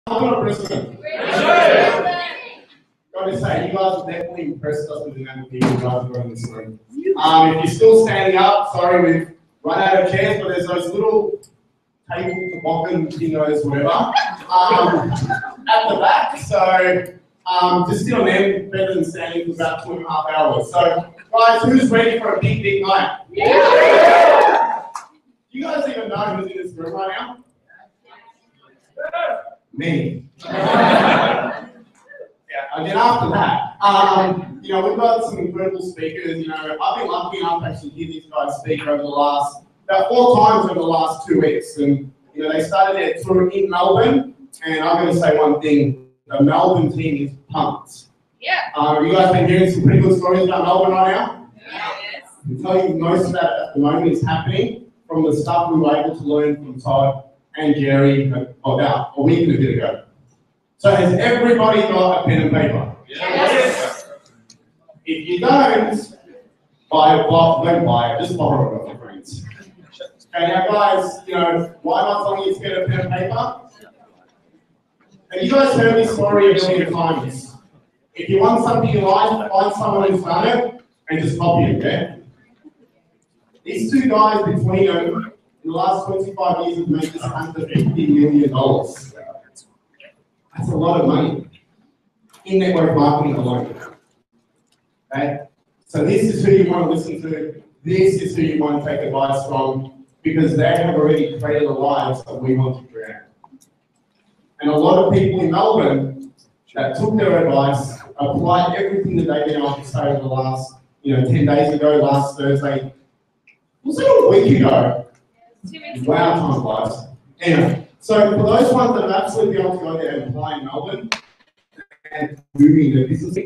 Melbourne or Brisbane? Got to say, you guys have definitely impressed us with the amount of people you guys have got in this room. If you're still standing up, sorry, we've run out of chairs, but there's those little table toboggan thingos, whatever, at the back. So just sit on them, better than standing for about 2.5 hours. So, guys, who's ready for a big, big night? Yeah! Do you guys even know who's in this room right now? Me. Yeah, and then after that, you know, we've got some incredible speakers. You know, I've been lucky enough to actually hear these guys speak over the last, about 4 times over the last 2 weeks. And, you know, they started their tour in Melbourne, and I'm going to say one thing, the Melbourne team is pumped. Yeah. You guys been hearing some pretty good stories about Melbourne right now? Yes. I can tell you most of that at the moment is happening from the stuff we were able to learn from Todd and Jerry about a week and a bit ago. So has everybody got a pen and paper? Yes. If you don't, don't buy it, just borrow it off your friends. Okay, now guys, you know, why am I telling you to get a pen and paper? And you guys heard this story a million times. If you want something in life, find someone who's done it and just copy it, okay? These 2 guys between them, in the last 25 years, have made this under $50 million. That's a lot of money in network marketing alone. Okay? So this is who you want to listen to. This is who you want to take advice from, because they have already created the lives that we want to create. And a lot of people in Melbourne that took their advice, applied everything that they've been able to say over the last, 10 days ago, last Thursday. Was it a week ago? Wow, time flies. Anyway, so for those ones that have absolutely been able to go there and apply in Melbourne and moving their business,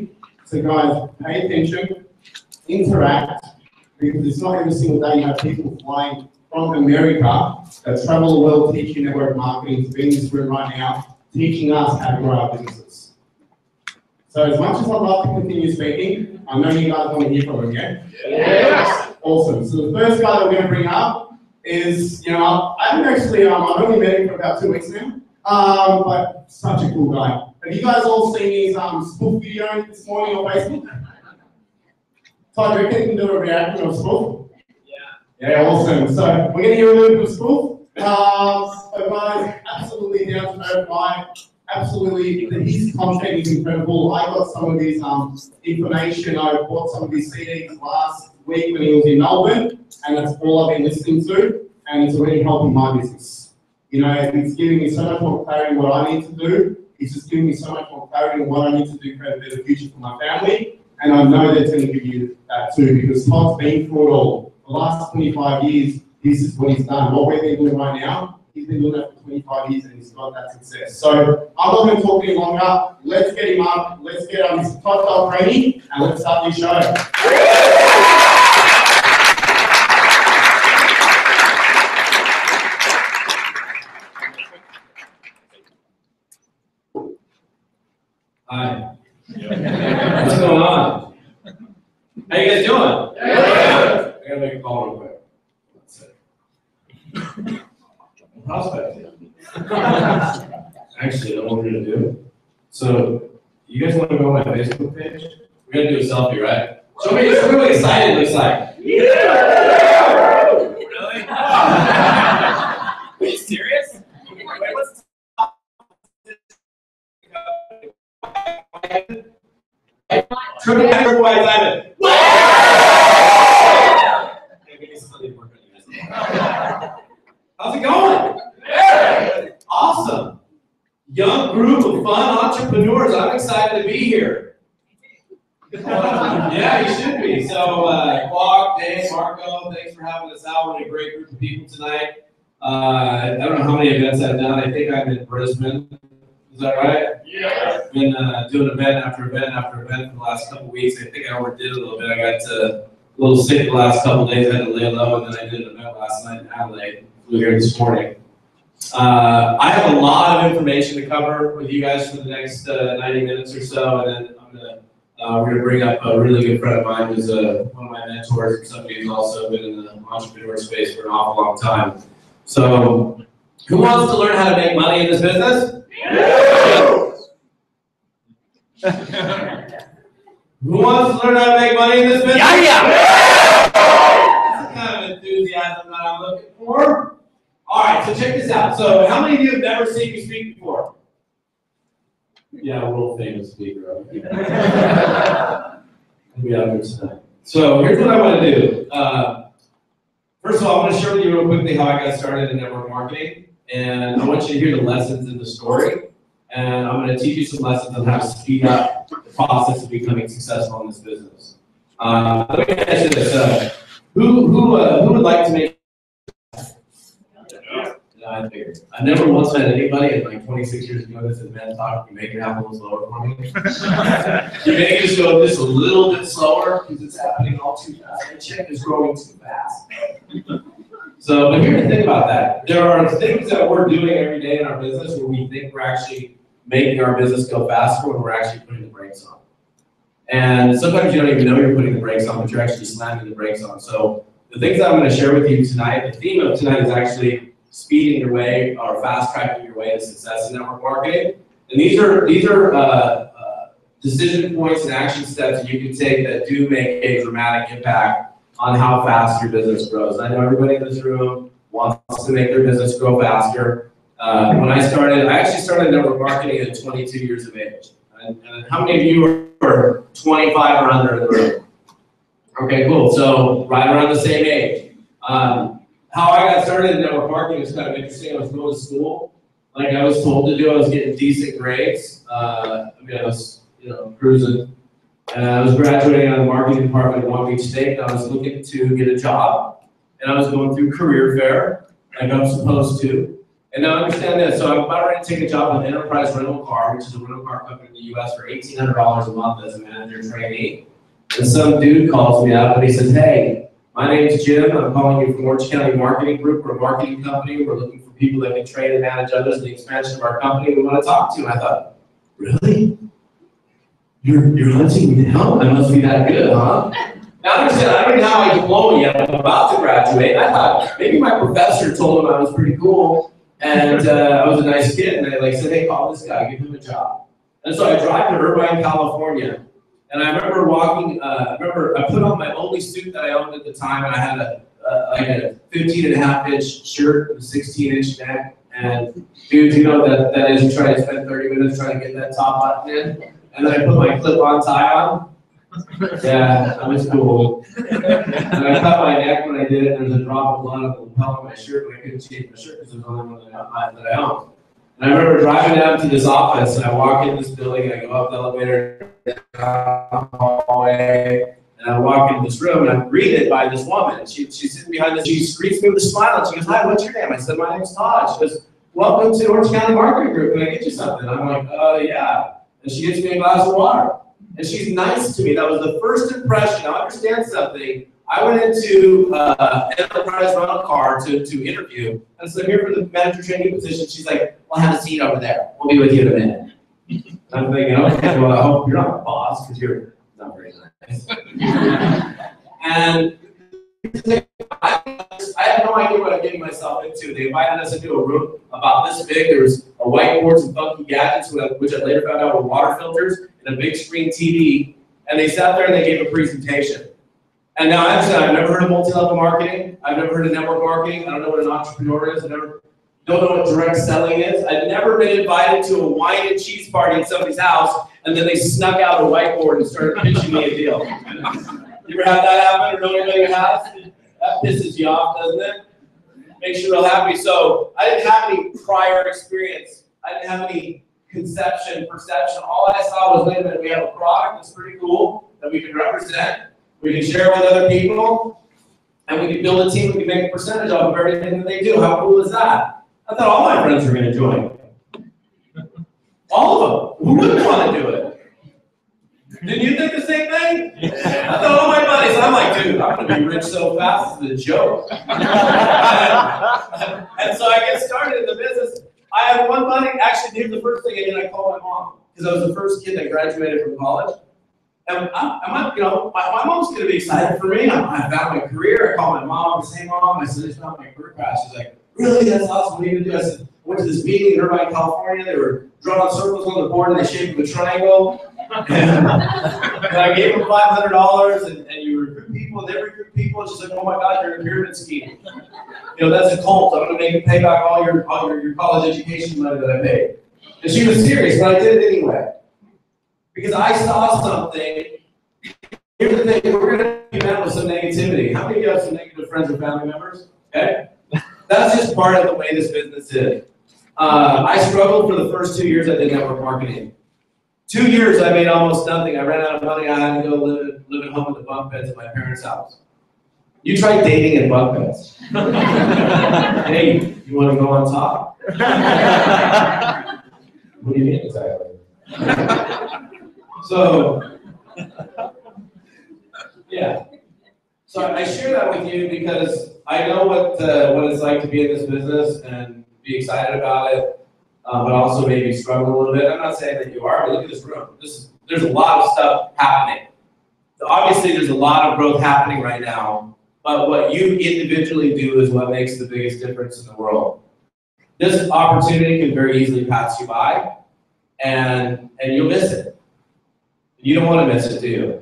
so guys, pay attention, interact, because it's not every single day you have people flying from America that travel the world teaching network marketing, to be in this room right now, teaching us how to grow our businesses. So as much as I'd love to continue speaking, I know you guys want to hear from them, yeah? Yes! Awesome. So the first guy that we're going to bring up is, I haven't actually, I've only met him for about 2 weeks now, but such a cool guy. Have you guys all seen his spoof video this morning on Facebook? Todd, do you reckon you can do a reaction of spoof? Yeah, awesome. So we're going to hear a little bit of spoof. So guys, absolutely down to earth guy. Absolutely, his content is incredible. I got some of his information. I bought some of his CDs last week when he was in Melbourne, and that's all I've been listening to, and it's already helping my business. It's giving me so much more clarity on what I need to do. It's just giving me so much more clarity on what I need to do to create a better future for my family, and I know that's going to give you that too, because Todd's been through it all. The last 25 years, this is what he's done. What we've been doing right now, he's been doing that for 25 years and he's got that success. So I'm not going to talk any longer. Let's get him up. Let's get Mr. Todd training and let's start this show. Hi. What's going on? How you guys doing? Yeah. I gotta make a call real quick. Prospect. Actually, I know what we're gonna do. So, you guys want to go on my Facebook page? We're gonna do a selfie, right? Show me what excited it looks like. Yeah! Really? Are you serious? Wait, what's Triple X White Diamond. How's it going? Hey. Awesome. Young group of fun entrepreneurs. I'm excited to be here. Yeah, you should be. So, Clark, Dave, Marco, thanks for having us out. We're a great group of people tonight. I don't know how many events I've done. I think I'm in Brisbane. Is that right? Yeah. Been doing event after event after event for the last couple of weeks. I think I overdid a little bit. I got a little sick the last couple of days. I had to lay low, and then I did an event last night in Adelaide. Flew here this morning. I have a lot of information to cover with you guys for the next 90 minutes or so, and then we're going to bring up a really good friend of mine who's one of my mentors and somebody who's also been in the entrepreneur space for an awful long time. So, who wants to learn how to make money in this business? Yeah. Who wants to learn how to make money in this business? Yeah. That's the kind of enthusiasm that I'm looking for. All right, so check this out. So how many of you have never seen me speak before? Yeah, world famous speaker. So here's what I want to do. First of all, I want to share with you real quickly how I got started in network marketing. And I want you to hear the lessons in the story. And I'm going to teach you some lessons on how to speed up the process of becoming successful in this business. Let me ask you this. Who would like to make... I figured. I've never once had anybody in like 26 years doing this event talk, you make it happen a little slower for me. You make it just go just a little bit slower because it's happening all too fast. My check is growing too fast. So, but here's the thing about that. There are things that we're doing every day in our business where we think we're actually making our business go faster when we're actually putting the brakes on. And sometimes you don't even know you're putting the brakes on, but you're actually slamming the brakes on. So the things that I'm going to share with you tonight, the theme of tonight is actually speeding your way or fast tracking your way to success in network marketing. And these are decision points and action steps that you can take that do make a dramatic impact on how fast your business grows. I know everybody in this room wants to make their business grow faster. When I actually started network marketing at 22 years of age. And how many of you are 25 or under in the room? Okay, cool. So right around the same age. How I got started in network marketing was kind of interesting. I was going to school, like I was told to do. I was getting decent grades. I was, cruising. And I was graduating out of the marketing department in Long Beach State, and I was looking to get a job. And I was going through career fair, like I'm supposed to. And now understand this. So I'm about ready to take a job with Enterprise Rental Car, which is a rental car company in the U.S. for $1,800 a month as a manager trainee. And some dude calls me up and he says, "Hey, my name's Jim. I'm calling you from Orange County Marketing Group. We're a marketing company. We're looking for people that can train and manage others in the expansion of our company. We want to talk to you." And I thought, really? You're hunting me down? I must be that good, huh? Now understand, I don't know how I diploma yet. I'm about to graduate. I thought maybe my professor told him I was pretty cool, and I was a nice kid. And they said, "Hey, call this guy, give him a job." And so I drive to Irvine, California. And I remember walking, I put on my only suit that I owned at the time, and I had a 15.5-inch shirt with a 16-inch neck. And dudes, you know that is, you try to spend 30 minutes trying to get that top button in. And then I put my clip-on tie on. Yeah, that was cool. And I cut my neck when I did it. There was a drop of blood on the lapel of my shirt, but I couldn't change my shirt because it was the only one that I owned. And I remember driving down to this office, and I walk in this building, and I go up the elevator, down the hallway, and I walk into this room, and I'm greeted by this woman. And she's sitting behind this, she greets me with a smile, and she goes, "Hi, what's your name?" I said, "My name's Todd." She goes, "Welcome to Orange County Marketing Group. Can I get you something?" I'm like, "Yeah." And she gets me a glass of water. And she's nice to me. That was the first impression. Now understand something. I went into Enterprise Rental Car to interview. And so I'm here for the manager training position. She's like, "We'll have a seat over there. We'll be with you in a minute." I'm thinking, okay, well, I hope you're not the boss because you're not very nice. And I had no idea what I'm getting myself into. They invited us into a room about this big. There was a whiteboard, some funky gadgets, which I later found out were water filters, and a big screen TV. And they sat there and they gave a presentation. And now I've never heard of multi-level marketing. I've never heard of network marketing. I don't know what an entrepreneur is. I don't know what direct selling is. I've never been invited to a wine and cheese party in somebody's house, and then they snuck out a whiteboard and started pitching me a deal. You ever had that happen, or know anybody who has? That pisses you off, doesn't it? Makes you real happy. So I didn't have any prior experience. I didn't have any perception. All I saw was, wait a minute, we have a product that's pretty cool that we can represent. We can share with other people, and we can build a team. We can make a percentage off of everything that they do. How cool is that? I thought all my friends were going to join. All of them. Who wouldn't want to do it? Didn't you think the same thing? I thought all my buddies, I'm like, dude, I'm going to be rich so fast, it's a joke. And so I get started in the business. I had one buddy, actually did the first thing I did, I called my mom, because I was the first kid that graduated from college. And my mom's going to be excited for me. I found my career. I called my mom. I said, "Hey, Mom," I said, "I just found my career path." She's like, really, that's awesome, what are you gonna do? I said, I went to this meeting in Irvine, California, they were drawing circles on the board in the shape of a triangle. And I gave them $500 and you recruit people and they recruit people. And she's like, oh my God, you're in a pyramid scheme. You know, that's a cult. I'm gonna make you pay back all your college education money that I paid. And she was serious, but I did it anyway. Because I saw something. Here's the thing, we're gonna be met with some negativity. How many of you have some negative friends or family members? Okay? That's just part of the way this business is. I struggled for the first 2 years I did network marketing. 2 years I made almost nothing. I ran out of money. I had to go live at home in the bunk beds at my parents' house. You try dating in bunk beds. Hey, you want to go on top? What do you mean exactly? So, yeah. So I share that with you because I know what it's like to be in this business and be excited about it. But also maybe struggle a little bit. I'm not saying that you are, but look at this room. There's a lot of stuff happening. So obviously, there's a lot of growth happening right now, but what you individually do is what makes the biggest difference in the world. This opportunity can very easily pass you by, and you'll miss it. You don't want to miss it, do you?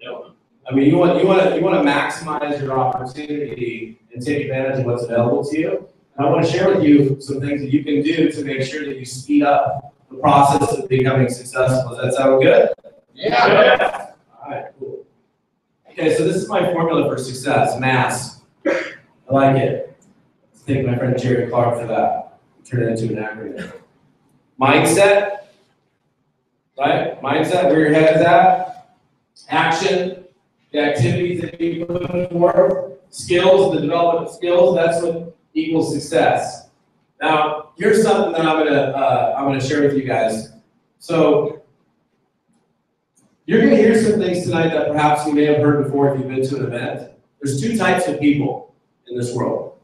No. I mean, you want to maximize your opportunity and take advantage of what's available to you. I want to share with you some things that you can do to make sure that you speed up the process of becoming successful. Does that sound good? Yeah. All right, cool. Okay, so this is my formula for success, MASS. I like it. Let's thank my friend Jerry Clark for that. Turn it into an acronym. Mindset, right? Mindset, where your head is at. Action, the activities that you put forth. Skills, the development of skills, that's what equals success. Now, here's something that I'm gonna share with you guys. So, you're gonna hear some things tonight that perhaps you may have heard before if you've been to an event. There's two types of people in this world.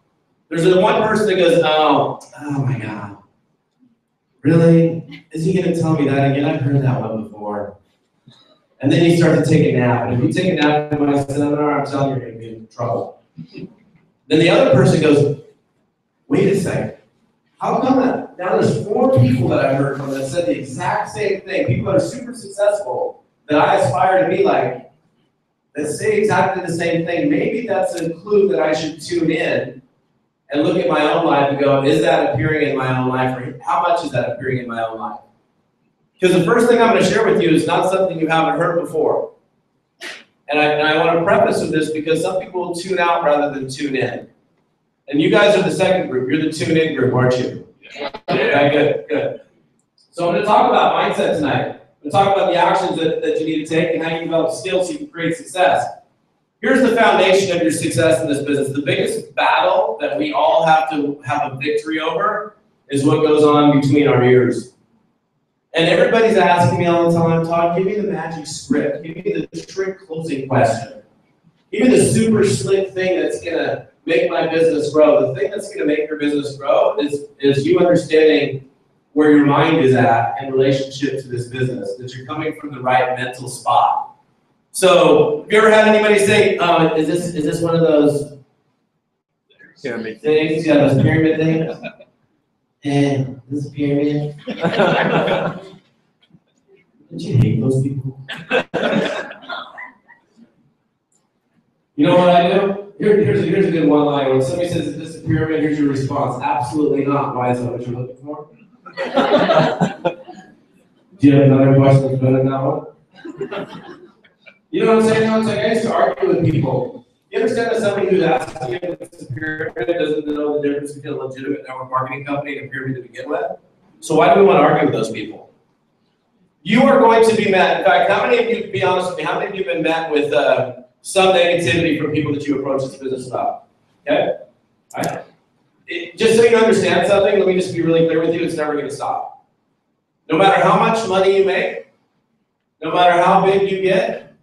There's the one person that goes, oh my God, really? Is he gonna tell me that again? I've heard that one before. And then you start to take a nap. And if you take a nap in my seminar, I'm telling you, you're gonna be in trouble. Then the other person goes, wait a second, how come that? Now there's 4 people that I heard from that said the exact same thing, people that are super successful, that I aspire to be like, that say exactly the same thing. Maybe that's a clue that I should tune in and look at my own life and go, is that appearing in my own life? Or how much is that appearing in my own life? Because the first thing I'm going to share with you is not something you haven't heard before. And I want to preface with this because some people will tune out rather than tune in. And you guys are the second group. You're the tune-in group, aren't you? Yeah. Okay, good. So I'm going to talk about mindset tonight. I'm going to talk about the actions that you need to take and how you develop skills so you can create success. Here's the foundation of your success in this business. The biggest battle that we all have to have a victory over is what goes on between our ears. And everybody's asking me all the time, Todd, give me the magic script. Give me the trick closing question. Give me the super slick thing that's going to make my business grow. The thing that's going to make your business grow is you understanding where your mind is at in relationship to this business, that you're coming from the right mental spot. So, have you ever had anybody say, is this one of those pyramid things? Yeah, those pyramid things? And this pyramid? Don't you hate those people? You know what I do? Here's a good one-liner. When somebody says, is this a pyramid? Here's your response. Absolutely not. Why is that what you're looking for? Do you have another question that's better than that one? You know what I'm saying? It's like I used to argue with people. You understand that somebody who's asking you if it's a pyramid doesn't know the difference between a legitimate network marketing company and a pyramid to begin with? So why do we want to argue with those people? You are going to be met. In fact, how many of you, be honest with me, how many of you have been met with some negativity from people that you approach this business about? Okay? All right. Just so you understand something, let me just be really clear with you, it's never going to stop. No matter how much money you make, no matter how big you get,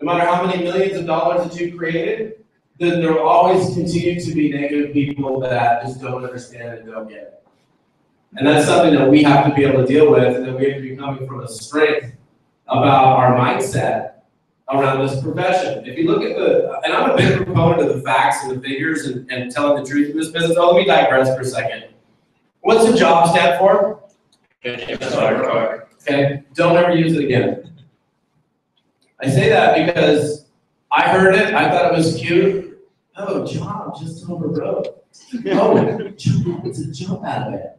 no matter how many millions of dollars that you've created, then there will always continue to be negative people that just don't understand and don't get it. And that's something that we have to be able to deal with, and that we have to be coming from a strength about our mindset around this profession. If you look at and I'm a big proponent of the facts and the figures and telling the truth in this business. Oh, let me digress for a second. What's the job stand for? Okay, don't ever use it again. I say that because I heard it, I thought it was cute. Oh, job just over the road. Oh, it's a jump out of it.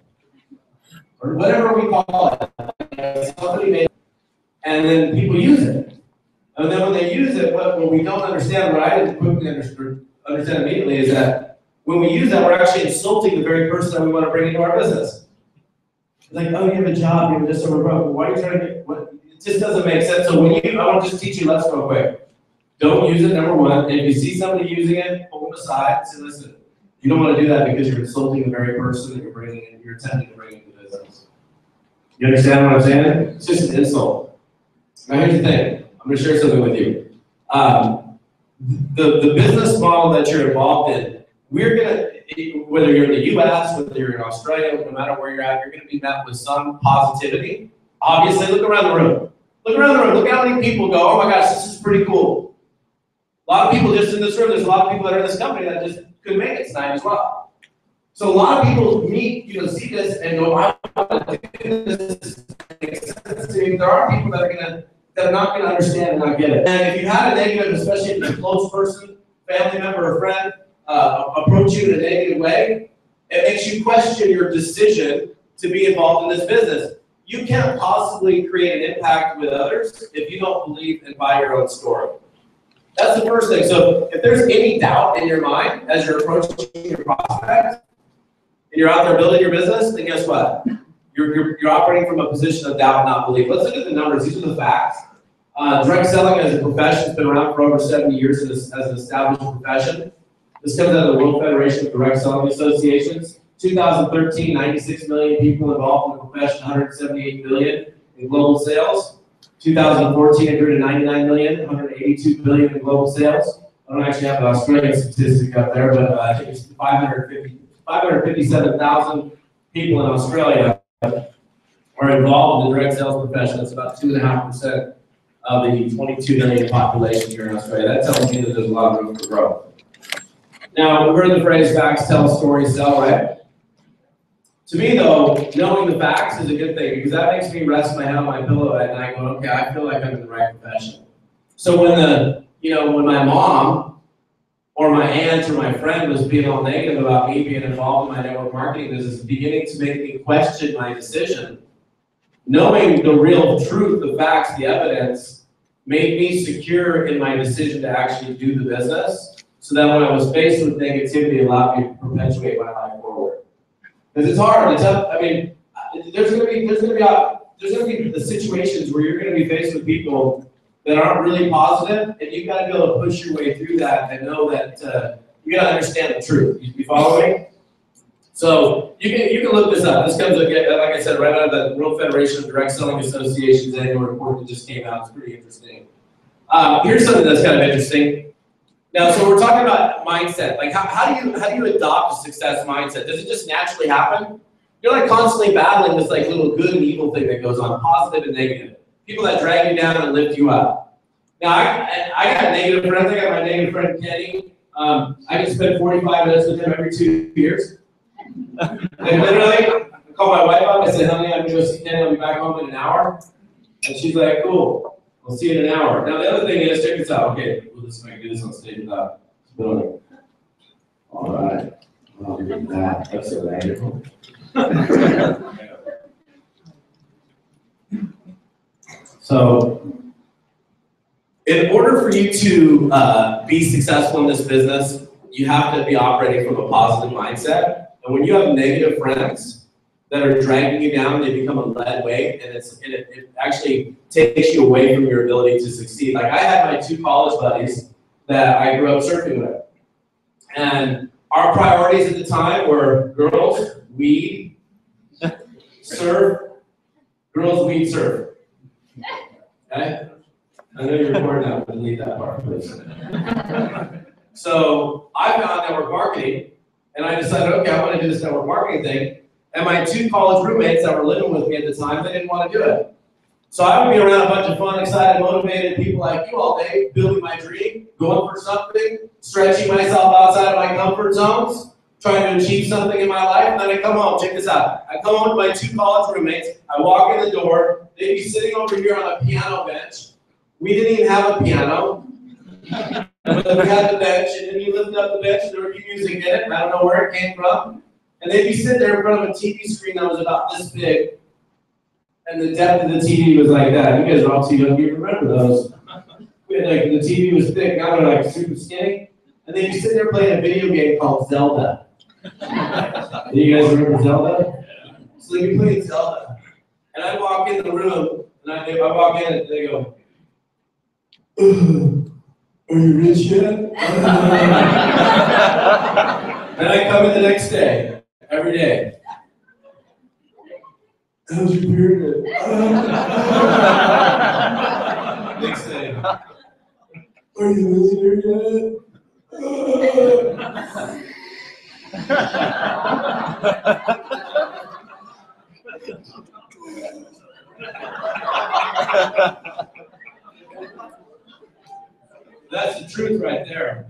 Or whatever we call it. Somebody made it, and then people use it. And then when they use it, what we don't understand, what I didn't quickly understand immediately, is that when we use that, we're actually insulting the very person that we want to bring into our business. It's like, oh, you have a job, you're just over the road. Why are you trying to get, what? It just doesn't make sense. So when I want to just teach you a lesson real quick. Don't use it, number one. And if you see somebody using it, pull them aside and say, listen, you don't want to do that because you're insulting the very person that you're attempting to bring into the business. You understand what I'm saying? It's just an insult. Now here's the thing. I'm going to share something with you. The business model that you're involved in, we're going to, whether you're in the US, whether you're in Australia, no matter where you're at, you're going to be met with some positivity. Obviously, look around the room. Look around the room. Look how many people go, oh my gosh, this is pretty cool. A lot of people just in this room, there's a lot of people that are in this company that just couldn't make it tonight as well. So a lot of people see this and go, I want to do this. There are people that are not going to understand and not get it. And if you have a negative, especially if it's a close person, family member or friend, approach you in a negative way, it makes you question your decision to be involved in this business. You can't possibly create an impact with others if you don't believe and buy your own story. That's the first thing. So if there's any doubt in your mind as you're approaching your prospect, and you're out there building your business, then guess what? You're operating from a position of doubt, not belief. Let's look at the numbers. These are the facts. Direct selling as a profession has been around for over 70 years as an established profession. This comes out of the World Federation of Direct Selling Associations. 2013, 96 million people involved in the profession, 178 billion in global sales. 2014, it grew to 99 million, 182 billion in global sales. I don't actually have the Australian statistic up there, but I think it's 557,000 people in Australia are involved in the direct sales profession. That's about 2.5% of the 22 million population here in Australia. That tells me that there's a lot of room for growth. Now, we've heard the phrase facts tell, stories sell, right? To me, though, knowing the facts is a good thing because that makes me rest my head on my pillow at night going, okay, I feel like I'm in the right profession. So when my mom or my aunt or my friend was being all negative about me being involved in my network marketing business, beginning to make me question my decision, knowing the real truth, the facts, the evidence, made me secure in my decision to actually do the business so that when I was faced with negativity, it allowed me to perpetuate my life forward. Because it's hard. It's tough. I mean, there's gonna be the situations where you're gonna be faced with people that aren't really positive, and you've got to be able to push your way through that and know that you got to understand the truth. You follow me? So you can look this up. This comes again, like I said, right out of the World Federation of Direct Selling Association's annual report that just came out. It's pretty interesting. Here's something that's kind of interesting. Now, so we're talking about mindset. Like, how do you adopt a success mindset? Does it just naturally happen? You're like constantly battling this like little good and evil thing that goes on, positive and negative. People that drag you down and lift you up. Now, I got negative friends. I got my negative friend Kenny. I can spend 45 minutes with him every 2 years. And literally, I call my wife up. I said, honey, I'm going to go see Kenny. I'll be back home in an hour. And she's like, cool. We'll see you in an hour. Now, the other thing is, check this out. Okay, we'll just make this on stage without spilling. All right. I'll do that. That's so wonderful. So, in order for you to be successful in this business, you have to be operating from a positive mindset. And when you have negative friends that are dragging you down, they become a lead weight, and it actually takes you away from your ability to succeed. Like I had my 2 college buddies that I grew up surfing with. And our priorities at the time were girls, weed, surf, girls, weed, surf. Okay? I know you're recording now, but delete that part, please. So I found network marketing, and I decided, okay, I want to do this network marketing thing. And my 2 college roommates that were living with me at the time, they didn't want to do it. So I would be around a bunch of fun, excited, motivated people like you all day, building my dream, going for something, stretching myself outside of my comfort zones, trying to achieve something in my life, and then I come home. Check this out. I come home with my 2 college roommates. I walk in the door. They'd be sitting over here on a piano bench. We didn't even have a piano. But we had the bench, and then you lifted up the bench, and there would be music in it. I don't know where it came from. And they'd be sitting there in front of a TV screen that was about this big. And the depth of the TV was like that. You guys are all too young to remember those. We had like, the TV was thick, now they're like super skinny. And they'd be sitting there playing a video game called Zelda. Do you guys remember Zelda? So they'd be playing Zelda. And I'd walk in the room, and I walk in, and they go, are you rich yet? And I come in the next day, every day. How's your period? Next day. Are you really there yet? That's the truth right there.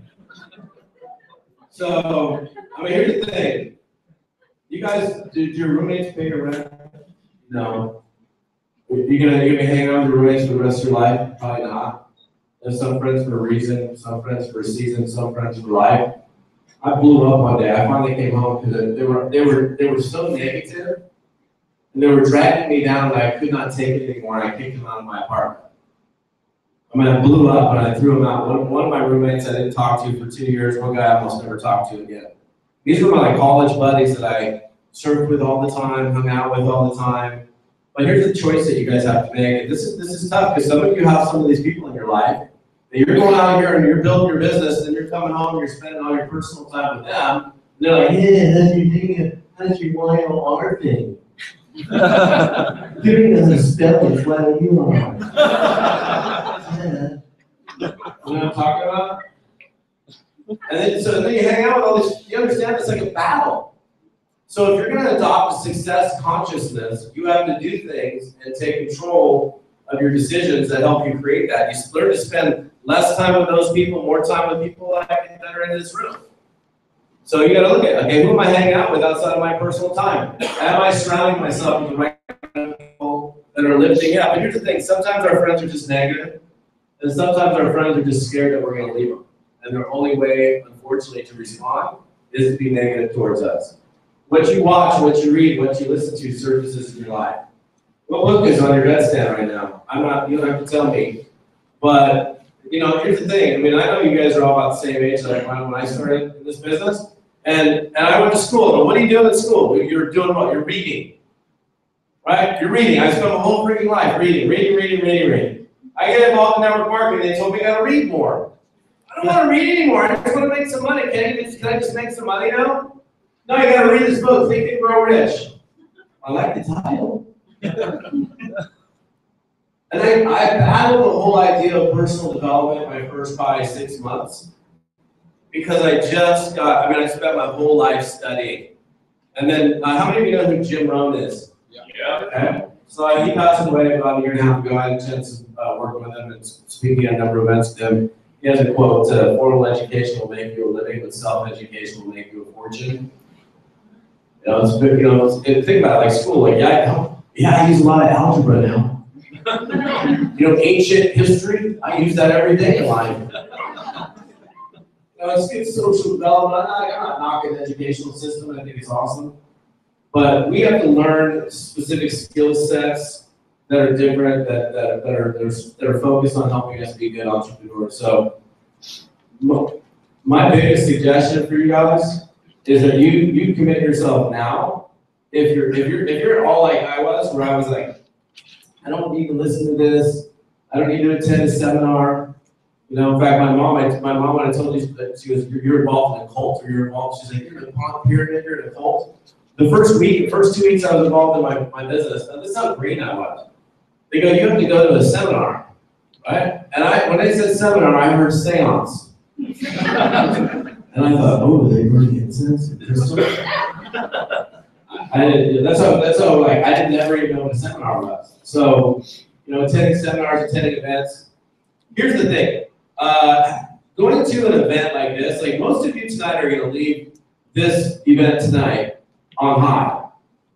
So, I mean, here's the thing. You guys, did your roommates pay your rent? No. You're gonna hang out with your roommates for the rest of your life? Probably not. There's some friends for a reason, some friends for a season, some friends for life. I blew up one day. I finally came home because they were so negative, and they were dragging me down that I could not take it anymore. And I kicked them out of my apartment. I mean, I blew up and I threw them out. One of my roommates I didn't talk to for 2 years. One guy I almost never talked to again. These were my college buddies that I surfed with all the time, hung out with all the time. But here's the choice that you guys have to make. This is tough because some of you have some of these people in your life. And you're going out here and you're building your business, and you're coming home and you're spending all your personal time with them. And they're like, yeah, how's your YLR thing? Giving us a spell is why you are. Yeah. You know what I'm talking about? And then you hang out with all this, you understand it's like a battle. So if you're going to adopt a success consciousness, you have to do things and take control of your decisions that help you create that. You learn to spend less time with those people, more time with people that are in this room. So you got to look at, okay, who am I hanging out with outside of my personal time? Am I surrounding myself with the right people that are lifting up? And here's the thing, sometimes our friends are just negative, and sometimes our friends are just scared that we're going to leave them. And their only way, unfortunately, to respond is to be negative towards us. What you watch, what you read, what you listen to surfaces in your life. What book is on your bedstand right now? You don't have to tell me. But, here's the thing. I mean, I know you guys are all about the same age like when I started in this business. And I went to school. But what are you doing in school? You're doing what? You're reading. Right? You're reading. I spent my whole freaking life reading. I get involved in network marketing. They told me I got to read more. I don't want to read anymore. I just want to make some money. Can I just make some money now? No, you got to read this book, Think and Grow Rich. I like the title. And I battled the whole idea of personal development my first 5-6 months because I spent my whole life studying. And then, how many of you know who Jim Rohn is? Yeah. Okay. So he passed away about a year and a half ago. I had a chance of working with him and speaking at a number of events with him. He has a quote, formal education will make you a living, but self-education will make you a fortune. Think about it, like school, I use a lot of algebra now. Ancient history, I use that every day in life. It's good social development. I'm not knocking the educational system, I think it's awesome. But we have to learn specific skill sets that are different, that are focused on helping us be good entrepreneurs. So my biggest suggestion for you guys is that you commit yourself now. If you're all like I was, where I was like, I don't need to listen to this, I don't need to attend a seminar. In fact, my mom, when I told you that she was, you're involved in a cult, or you're involved, she's like, you're in a pyramid, you're in a cult. The first 2 weeks I was involved in my business, and this is how green I was. They go, you have to go to a seminar, right? And when they said seminar, I heard seance. And I thought, oh, they burn incense and crystals? That's how I didn't ever even know what a seminar was. So attending seminars, attending events. Here's the thing. Going to an event like this, like most of you tonight are going to leave this event tonight on high,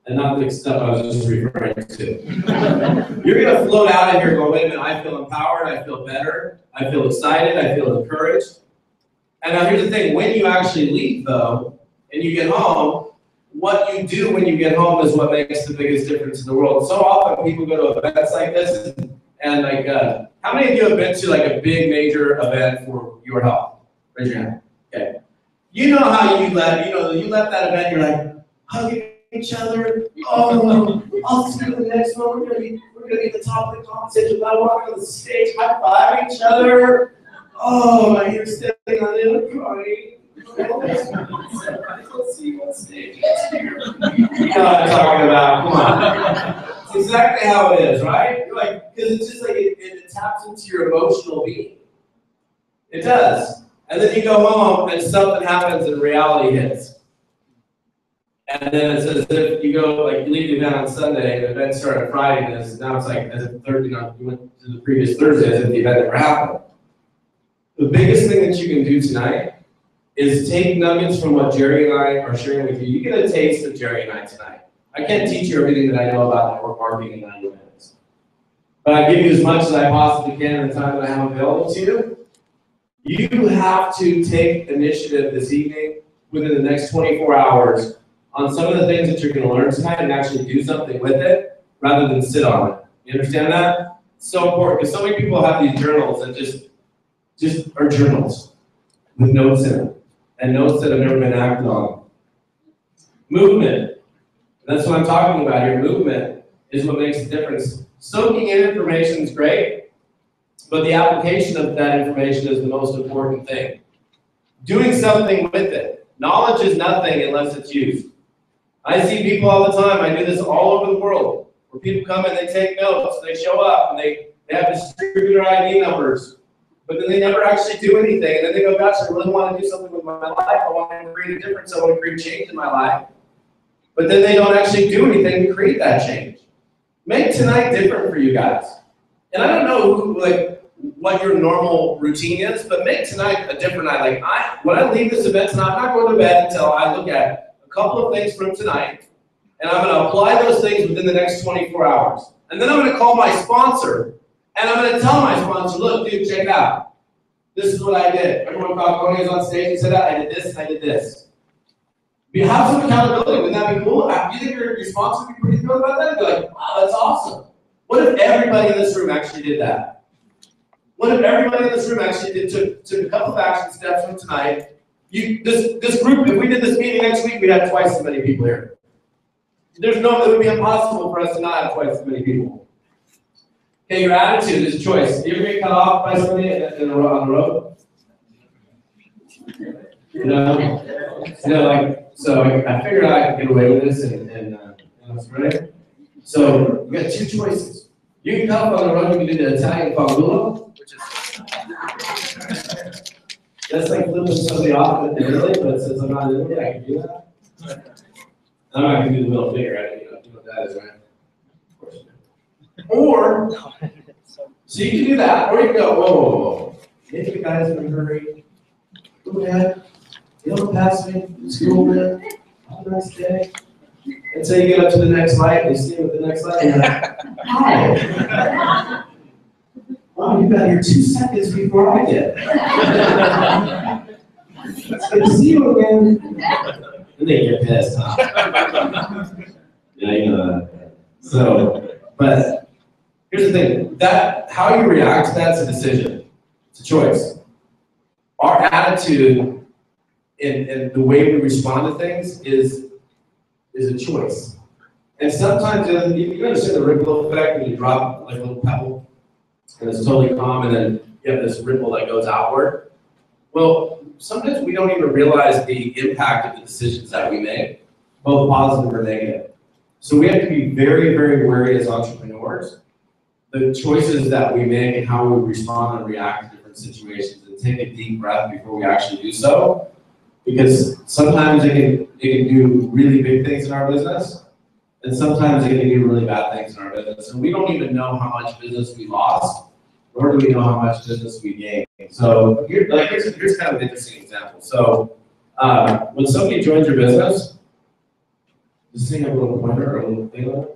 and not the stuff I was just referring to. You're going to float out of here going, wait a minute, I feel empowered, I feel better, I feel excited, I feel encouraged. And now here's the thing, when you actually leave though, and you get home, what you do when you get home is what makes the biggest difference in the world. So often people go to events like this, and like, how many of you have been to like a big major event for your health? Raise your hand. Okay. You know how you left that event, you're like, hugging each other. Oh, I'll see you the next one. We're gonna be at the top of the conversation. I walk on the stage, high five each other. Oh, you're standing on the other crying. Let's see what stage is here. You know what I'm talking about. Come on. It's exactly how it is, right? You're like, because it's just like it taps into your emotional being. It does. And then you go home and something happens and reality hits. And then it's as if you go, like, you leave the event on Sunday, the event started Friday, and now it's like as if Thursday, you went to the previous Thursday as if the event never happened. The biggest thing that you can do tonight is take nuggets from what Jerry and I are sharing with you. You get a taste of Jerry and I tonight. I can't teach you everything that I know about network marketing in 90 minutes. But I give you as much as I possibly can in the time that I have available to you. You have to take initiative this evening within the next 24 hours on some of the things that you're going to learn tonight and actually do something with it rather than sit on it. You understand that? It's so important because so many people have these journals that just are journals with notes in them and notes that have never been acted on. Movement. That's what I'm talking about here. Movement is what makes the difference. Soaking in information is great, but the application of that information is the most important thing. Doing something with it. Knowledge is nothing unless it's used. I see people all the time, I do this all over the world, where people come and they take notes, they show up, and they have distributor ID numbers, but then they never actually do anything, and then they go, gosh, I really want to do something with my life, I want to create a difference, I want to create change in my life. But then they don't actually do anything to create that change. Make tonight different for you guys. And I don't know what your normal routine is, but make tonight a different night. When I leave this event tonight, I'm not going to bed until I look at a couple of things from tonight, and I'm going to apply those things within the next 24 hours. And then I'm going to call my sponsor, and I'm going to tell my sponsor, look, dude, check it out. This is what I did. Everyone thought Tony was on stage and said that. I did this, and I did this. You have some accountability. Wouldn't that be cool? Do you think your sponsor would be pretty thrilled about that? Be like, wow, that's awesome. What if everybody in this room actually did that? What if everybody in this room actually took a couple of action steps from tonight? This group, if we did this meeting next week, we'd have twice as many people here. It would be impossible for us to not have twice as many people. Okay, your attitude is a choice. Do you ever get cut off by somebody on the road? So I figured I could get away with this, and that's right. So you got two choices. You can come up on the road, you can do the Italian fangulo, which is that's like flipping somebody off in Italy, but since I'm not in Italy, I can do that. I'm not gonna do the middle finger, right? You know what that is, right? Of course. Or so you can do that, or you can go, whoa. Maybe the guy's in a hurry. Go ahead. You don't pass me, school, man. Have a nice day. Until you get up to the next light, and you see him at the next light, and you're like, hi. Wow, you got here 2 seconds before I did. It's good to see you again. And they get pissed, huh? Yeah, you know that. So, but here's the thing, how you react to that's a decision. It's a choice. Our attitude and the way we respond to things is a choice. And sometimes you understand the ripple effect when you drop like a little pebble and it's totally calm and then you have this ripple that goes outward. Well, sometimes we don't even realize the impact of the decisions that we make, both positive or negative. So we have to be very, very wary as entrepreneurs, the choices that we make and how we respond and react to different situations, and take a deep breath before we actually do so. Because sometimes it can do really big things in our business, And sometimes they can do really bad things in our business. And we don't even know how much business we lost, nor do we know how much business we gained. So here's kind of an interesting example. So when somebody joins your business, just see a little pointer or a little thing. Oh,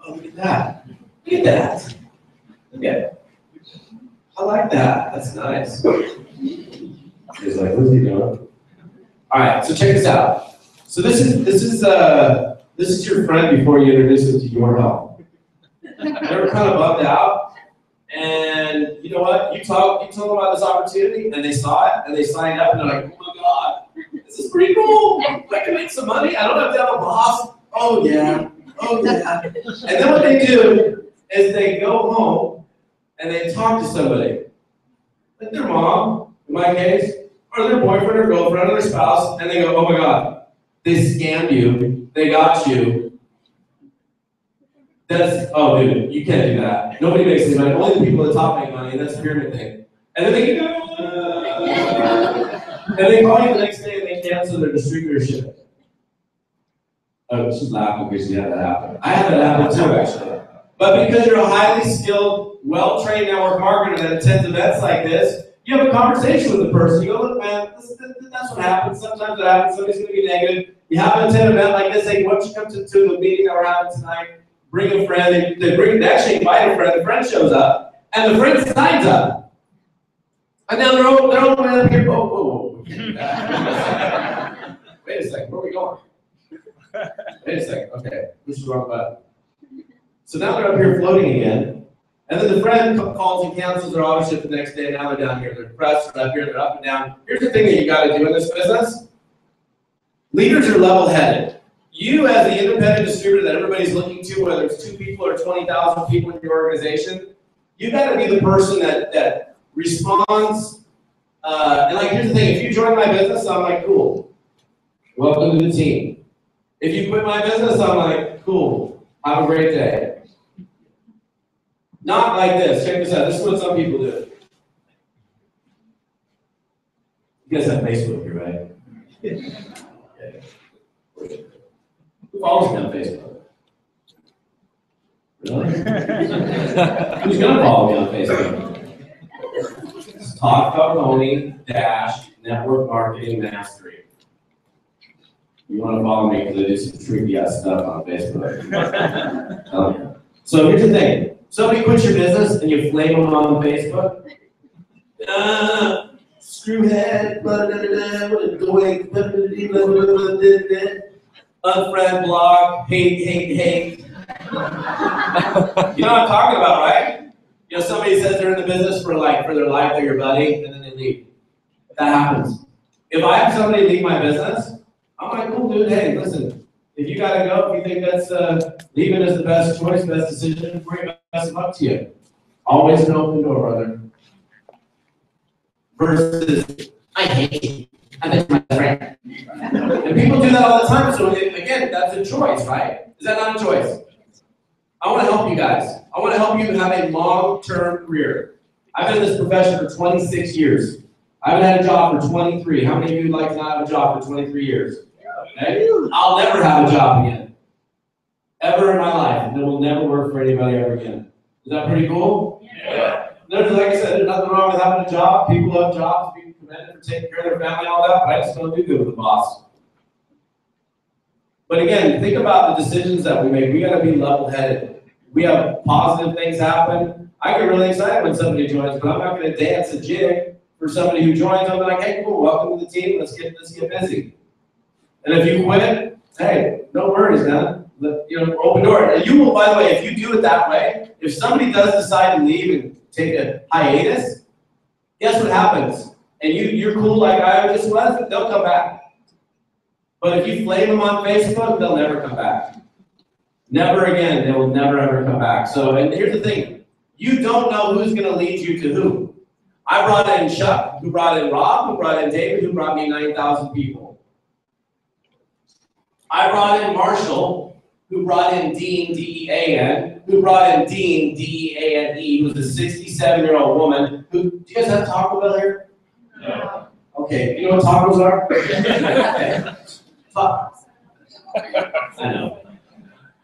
look at that. Look at that. Look at it. I like that. That's nice. He's like, what's he doing? All right, so check this out. So this is your friend before you introduce him to your help. They're kind of bummed out, and you know what? You told them about this opportunity, and they saw it, and they signed up, and they're like, oh my God, this is pretty cool. I can make some money. I don't have to have a boss. Oh yeah. Oh yeah. And then what they do is they go home and they talk to somebody, like their mom, in my case, or their boyfriend or girlfriend or their spouse, and they go, oh my God, they scammed you, they got you. Oh dude, you can't do that. Nobody makes any money, only the people at the top make money, and that's a pyramid thing. And then they go, and they call you the next day and they cancel their distributorship. Oh, she's laughing because she had that happen. I had that happen too, actually. But because you're a highly skilled, well-trained network marketer that attends events like this, you have a conversation with the person. You go, look, man, that's what happens. Sometimes it happens. Somebody's going to be negative. You have an attend event like this. Hey, why don't you come to the meeting that we're having tonight? Bring a friend. They actually invite a friend. The friend shows up, and the friend signs up. And now they're all up here. Whoa. Wait a second. Where are we going? Wait a second. Okay, this is the wrong button. So now they're up here floating again. And then the friend calls and cancels their auto ship the next day, and now they're down here. They're depressed, they're up here, they're up and down. Here's the thing that you got to do in this business. Leaders are level-headed. You, as the independent distributor that everybody's looking to, whether it's 2 people or 20,000 people in your organization, you got to be the person that responds. And like, here's the thing: if you join my business, I'm like, cool, welcome to the team. If you quit my business, I'm like, cool, have a great day. Not like this. Check this out. This is what some people do. You guys have Facebook here, right? Okay. Who follows me on Facebook? Really? Who's going to follow me on Facebook? It's Todd Carboni - Network Marketing Mastery. You want to follow me because I do some tricky ass stuff on Facebook. So here's the thing. Somebody quits your business and you flame them on Facebook. Screwhead, what a doink, unfriend, block, hate. You know what I'm talking about, right? You know, somebody says they're in the business for their life, they're your buddy, and then they leave. That happens. If I have somebody leave my business, I'm like, cool, dude, hey, listen, if you gotta go, if you think that's leaving is the best choice, best decision, best of luck to you. Always an open door, brother. Versus, I hate you. I miss my friend. And people do that all the time. So again, that's a choice, right? Is that not a choice? I want to help you guys. I want to help you have a long-term career. I've been in this profession for 26 years. I haven't had a job for 23. How many of you would like to not have a job for 23 years? Okay? I'll never have a job again. Ever in my life. And it will never work for anybody ever again. Is that pretty cool? Yeah. There's, like I said, there's nothing wrong with having a job. People love jobs, being commended for taking care of their family and all that, but I just don't do good with the boss. But again, think about the decisions that we make. We gotta be level-headed. We have positive things happen. I get really excited when somebody joins, but I'm not gonna dance a jig for somebody who joins. I'm like, hey, cool, welcome to the team, let's get busy. And if you quit, hey, no worries, man. Open door. You will, by the way, if you do it that way, if somebody does decide to leave and take a hiatus, guess what happens? And you're cool like I just was, they'll come back. But if you flame them on Facebook, they'll never come back. Never again, they will never ever come back. So, and here's the thing, you don't know who's gonna lead you to who. I brought in Chuck, who brought in Rob, who brought in David, who brought me 9,000 people. I brought in Marshall, who brought in Dean, D-E-A-N, who brought in Dean, D-E-A-N-E, who's a 67-year-old woman who, do you guys have Taco Bell here? No. Okay, you know what tacos are? Okay. I know.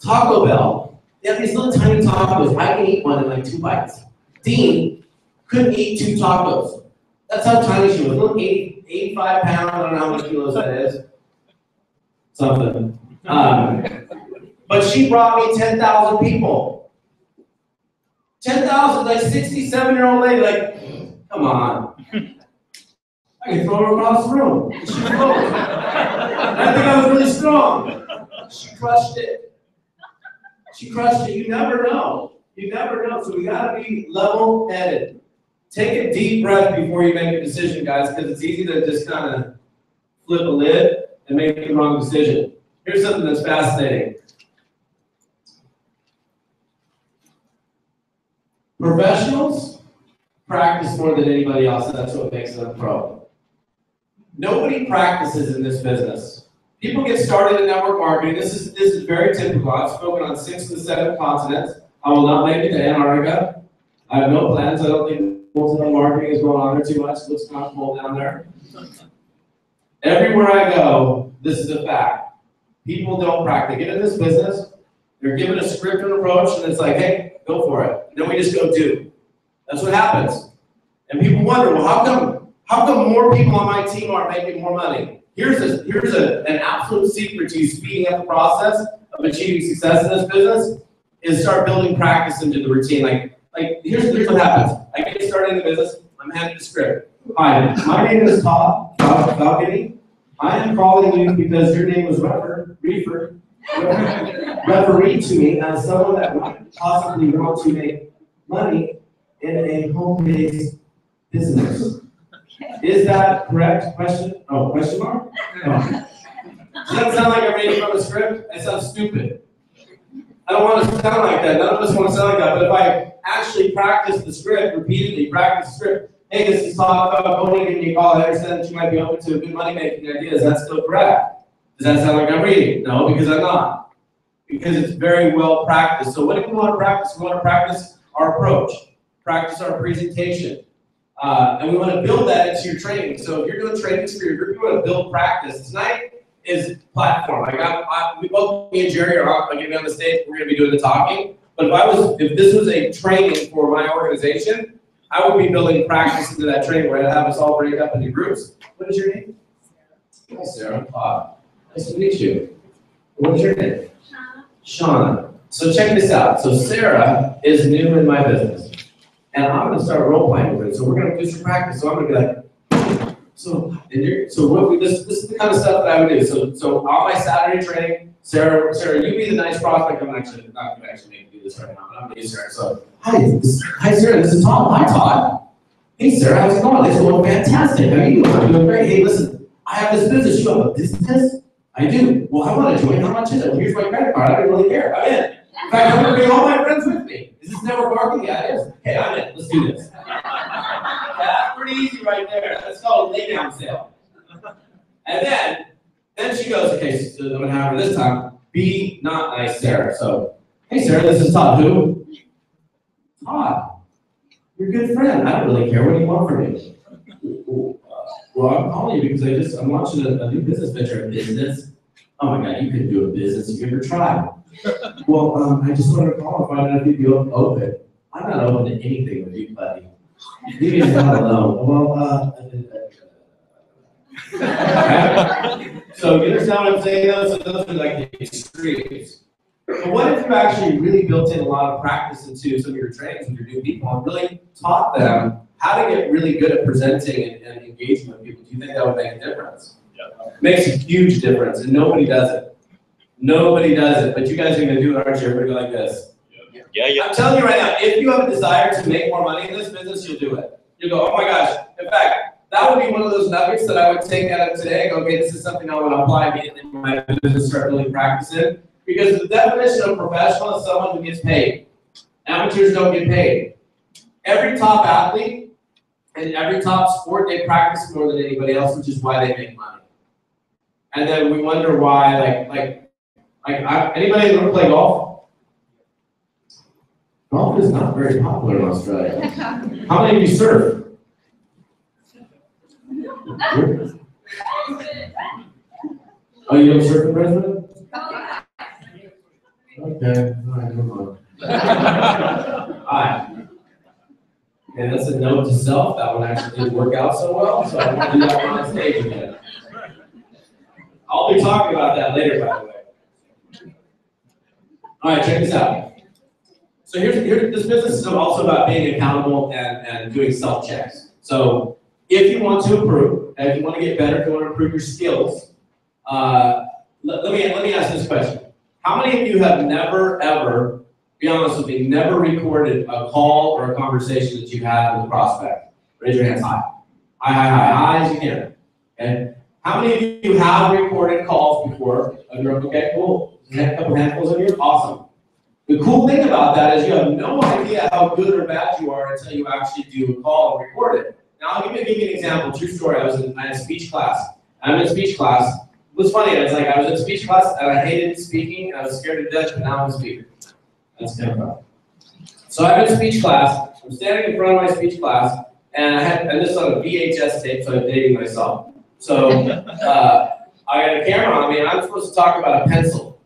Taco Bell, they have these little tiny tacos. I can eat one in like 2 bites. Dean couldn't eat 2 tacos. That's how tiny she was. Little 85 pounds, I don't know how many kilos that is. Something. But she brought me 10,000 people. 10,000, like 67-year-old lady, like, come on. I can throw her across the room. She floated. I think I was really strong. She crushed it. She crushed it. You never know. You never know. So we gotta be level-headed. Take a deep breath before you make a decision, guys, because it's easy to just kind of flip a lid and make the wrong decision. Here's something that's fascinating. Professionals practice more than anybody else, and that's what makes them a pro. Nobody practices in this business. People get started in network marketing. This is very typical. I've spoken on 6 to 7 continents. I will not make it to Antarctica. I have no plans. I don't think multi-level marketing is going on there too much. It looks kind of cold down there. Everywhere I go, this is a fact. People don't practice. They get in this business, they're given a script and approach, and it's like, hey, go for it. And then we just go do. That's what happens. And people wonder, well, how come more people on my team are making more money? Here's an absolute secret to you speeding up the process of achieving success in this business is start building practice into the routine. Like here's what happens. I get started in the business, I'm handed a script. Hi, my name is Todd Falcone. I am calling you because your name was referee to me as someone that would possibly want to make money in a home-based business. Is that correct? Question? Oh, question mark? Oh. Does that sound like I'm reading from a script? That sounds stupid. I don't want to sound like that. None of us want to sound like that. But if I actually practice the script, repeatedly practice the script, hey, this is Todd Falcone, give me a call. I understand that you might be open to good money-making ideas. That's still correct. Does that sound like I'm reading? No, because I'm not. Because it's very well practiced. So what do we want to practice? We want to practice our approach, practice our presentation. And we want to build that into your training. So if you're doing trainings for your group, you want to build practice. Tonight is platform. We both, me and Jerry are going to be on the stage. We're going to be doing the talking. But if this was a training for my organization, I would be building practice into that training where I'd have us all break up into groups. What is your name? Hi, Sarah. Nice to meet you. What's your name? Shauna. So check this out. So Sarah is new in my business. And I'm going to start role playing with her. So we're going to do some practice. So I'm going to be like, this is the kind of stuff that I would do. So on my Saturday training, Sarah, you be the nice prospect. I'm actually not going to actually make you do this right now, but I'm going to use Sarah. So, hi Sarah, this is Todd. Hi Todd. Hey Sarah, how's it going? It's going fantastic. How are you doing? I'm doing great. Hey, listen, I have this business. You have a business? I do. Well, I want to join. How much is it? Well, here's my credit card. I don't really care. I'm in. In fact, I'm going to bring all my friends with me. Is this network marketing? Yeah, it is. Okay, I'm in. Let's do this. Yeah, that's pretty easy right there. That's called a lay down sale. And then she goes, okay, so I'm going to have her this time. Be not nice, Sarah. So, hey, Sarah, this is Todd. Who? Todd. You're a good friend. I don't really care. What do you want from me? Well, I'm calling you because I'm launching a new business venture. A business? Oh my God, you couldn't do a business if you ever tried. Well, I just wanted to call and find out if you'd be open. I'm not open to anything with you, buddy. Leave me not alone. Well, so you understand what I'm saying? Those are like the extremes. But what if you actually really built in a lot of practice into some of your trainings with your new people and really taught them how to get really good at presenting and engaging with people? Do you think that would make a difference? Yeah. It makes a huge difference, and nobody does it. Nobody does it, but you guys are going to do it, aren't you? Everybody like this. Yeah. I'm telling you right now, if you have a desire to make more money in this business, you'll do it. You'll go, oh my gosh. In fact, that would be one of those nuggets that I would take out of today and go, okay, this is something I want to apply in my business, start really practicing. Because the definition of professional is someone who gets paid. Amateurs don't get paid. Every top athlete and every top sport, they practice more than anybody else, which is why they make money. And then we wonder why, anybody in the room play golf? Golf is not very popular in Australia. How many of you surf? Oh, you don't surf in Brisbane? Okay. okay, all right, move on. Alright. And that's a note to self. That one actually didn't work out so well, so I won't do that one on stage again. I'll be talking about that later, by the way. Alright, check this out. So here's this business is also about being accountable and doing self-checks. So if you want to improve, and if you want to get better, if you want to improve your skills, let me ask this question. How many of you have never, ever, be honest with me, never recorded a call or a conversation that you had with a prospect? Raise your hands high. High as you can. Okay? How many of you have recorded calls before? Okay, cool. A couple handfuls of you? Awesome. The cool thing about that is you have no idea how good or bad you are until you actually do a call and record it. Now, I'll give you an example, true story. I had a speech class. I'm in speech class. It was funny, I was in speech class and I hated speaking, and I was scared to death, but now I'm a speaker. That's kind of fun. So I'm in speech class, I'm standing in front of my speech class, and this is on a VHS tape, so I'm dating myself. So I got a camera on me, and I'm supposed to talk about a pencil.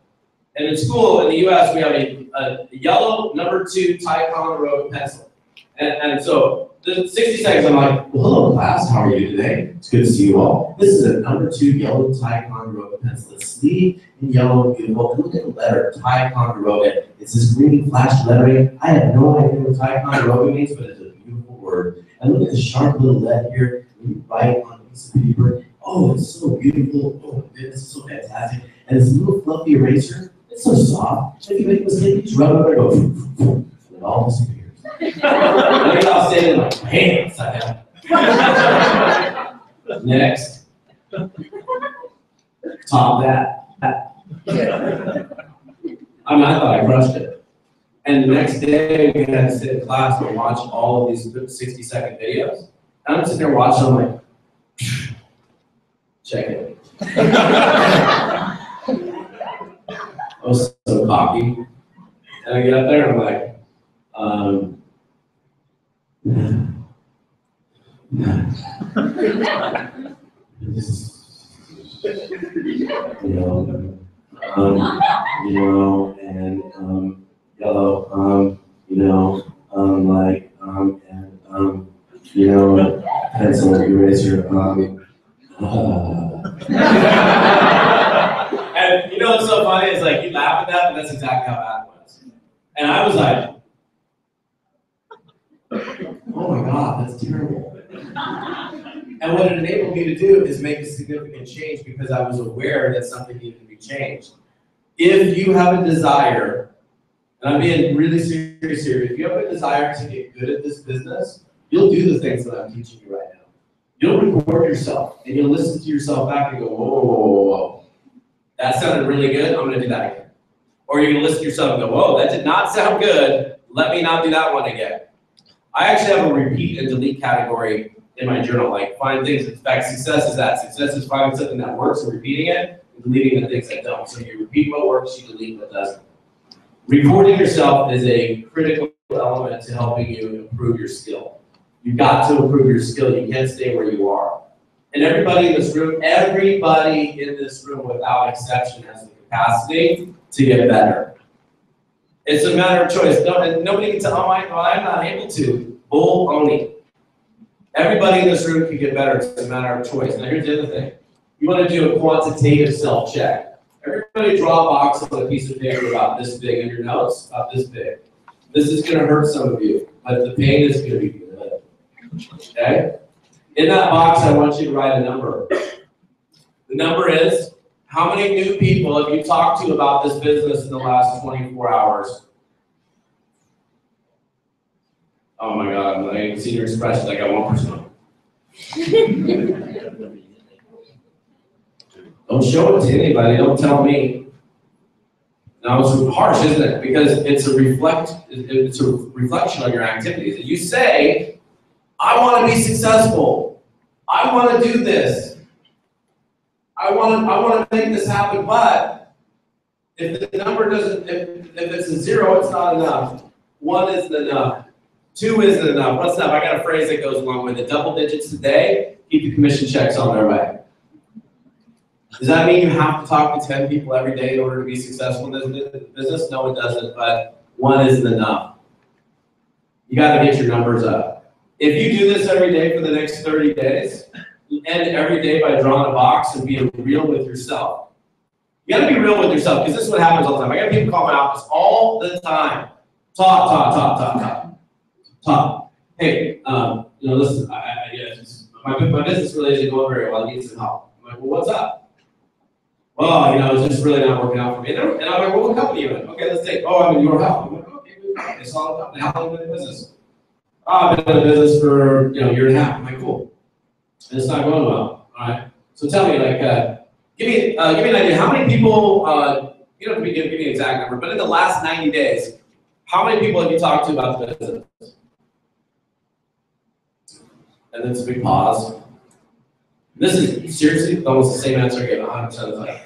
And in school, in the US, we have a yellow #2 Ticonderoga pencil. And so, the 60 seconds, I'm like, well, hello class, how are you today? It's good to see you all. This is a #2 yellow Ticonderoga pencil. It's sleek and yellow, beautiful. And look at the letter, Ticonderoga. It's this green flash lettering. I have no idea what Ticonderoga means, but it's a beautiful word. And look at the sharp little lead here. When you write on a piece of paper, oh, it's so beautiful. Oh, this is so fantastic. And this little fluffy eraser, it's so soft. If you make a mistake, you just rub it over and go, and it all disappears. I think I'll stay in my pants. Next. Top that. I mean, I thought I crushed it. And the next day, we had to sit in class and watch all of these 60-second videos. And I'm sitting there watching, I'm like, check it. I was so cocky. And I get up there and I'm like, yellow, pencil, eraser, And you know what's so funny is like you laugh at that, but that's exactly how bad it was. And I was like, oh my God, that's terrible. And what it enabled me to do is make a significant change because I was aware that something needed to be changed. If you have a desire, and I'm being really serious here, if you have a desire to get good at this business, you'll do the things that I'm teaching you right now. You'll record yourself, and you'll listen to yourself back and go, whoa, whoa, whoa, whoa. That sounded really good, I'm gonna do that again. Or you're gonna listen to yourself and go, whoa, that did not sound good, let me not do that one again. I actually have a repeat and delete category in my journal, like find things. In fact, success is that. Success is finding something that works and repeating it, and deleting the things that don't. So you repeat what works, you delete what doesn't. Recording yourself is a critical element to helping you improve your skill. You've got to improve your skill. You can't stay where you are. And everybody in this room without exception has the capacity to get better. It's a matter of choice. Nobody can tell, oh, I'm not able to. Bull only. Everybody in this room can get better. It's a matter of choice. Now here's the other thing. You want to do a quantitative self-check. Everybody draw a box on a piece of paper about this big in your notes, about this big. This is going to hurt some of you, but the pain is going to be good. Okay? In that box, I want you to write a number. The number is, how many new people have you talked to about this business in the last 24 hours? Oh my God, I can see your expression. I got 1%. Don't show it to anybody. Don't tell me. Now it's harsh, isn't it? Because it's a reflection on your activities. If you say, I want to be successful. I want to do this. I want to make this happen, but if the number doesn't, if it's a 0, it's not enough. 1 isn't enough. 2 isn't enough. What's enough? I got a phrase that goes along with it. Double digits today, keep the commission checks on their way. Does that mean you have to talk to 10 people every day in order to be successful in this business? No, it doesn't, but one isn't enough. You gotta get your numbers up. If you do this every day for the next 30 days, you end every day by drawing a box and being real with yourself. You gotta be real with yourself, because this is what happens all the time. I got people call my office all the time. Talk. Hey, listen, my business really isn't going very well. I need some help. I'm like, well, what's up? Well, it's just really not working out for me. And I'm like, well, what company are you in? Okay, let's take. Oh, I'm in your help. I'm like, okay, it's all about how long have you been in business? Oh, I've been in business for a year and a half. I'm like, cool. And it's not going well. All right. So tell me, give me an idea. How many people? You don't have to give me an exact number, but in the last 90 days, how many people have you talked to about the business? And then it's a big pause. This is seriously almost the same answer I get 100% of the time.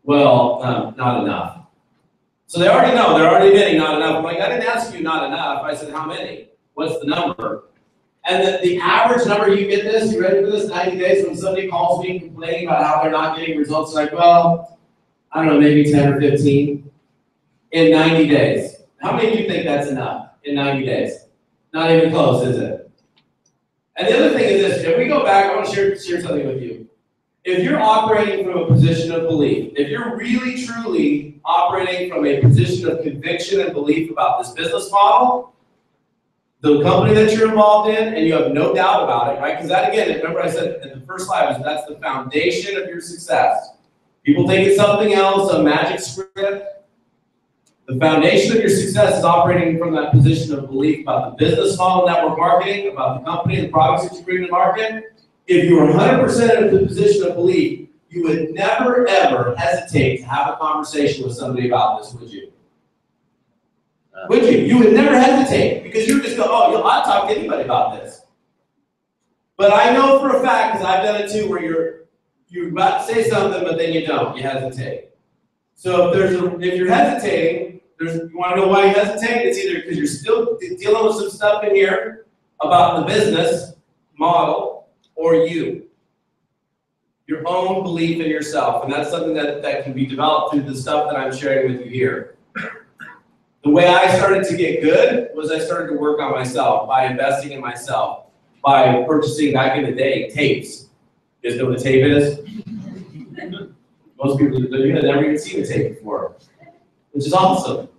Well, not enough. So they already know, they're already admitting not enough. I'm like, I didn't ask you not enough. I said, how many? What's the number? And the average number, you get this, you ready for this? 90 days when somebody calls me complaining about how they're not getting results, like, well, I don't know, maybe 10 or 15 in 90 days. How many of you think that's enough in 90 days? Not even close, is it? And the other thing is this, if we go back, I want to share something with you. If you're operating from a position of belief, if you're really, truly operating from a position of conviction and belief about this business model, the company that you're involved in, and you have no doubt about it, right? Because that, again, remember I said in the first slide, that's the foundation of your success. People think it's something else, a magic script. The foundation of your success is operating from that position of belief about the business model, network marketing, about the company, the products that you bring to market. If you were 100% in the position of belief, you would never, ever hesitate to have a conversation with somebody about this, would you? Would you? You would never hesitate, because you would just go, oh, I'll talk to anybody about this. But I know for a fact, because I've done it too, where you're about to say something, but then you don't. You hesitate. So if you're hesitating, you want to know why you hesitate? It's either because you're still dealing with some stuff in here about the business model, or your own belief in yourself. And that's something that can be developed through the stuff that I'm sharing with you here. The way I started to get good was I started to work on myself by investing in myself, by purchasing, back in the day, tapes. You guys know what a tape is? Most people have never even seen a tape before, which is awesome.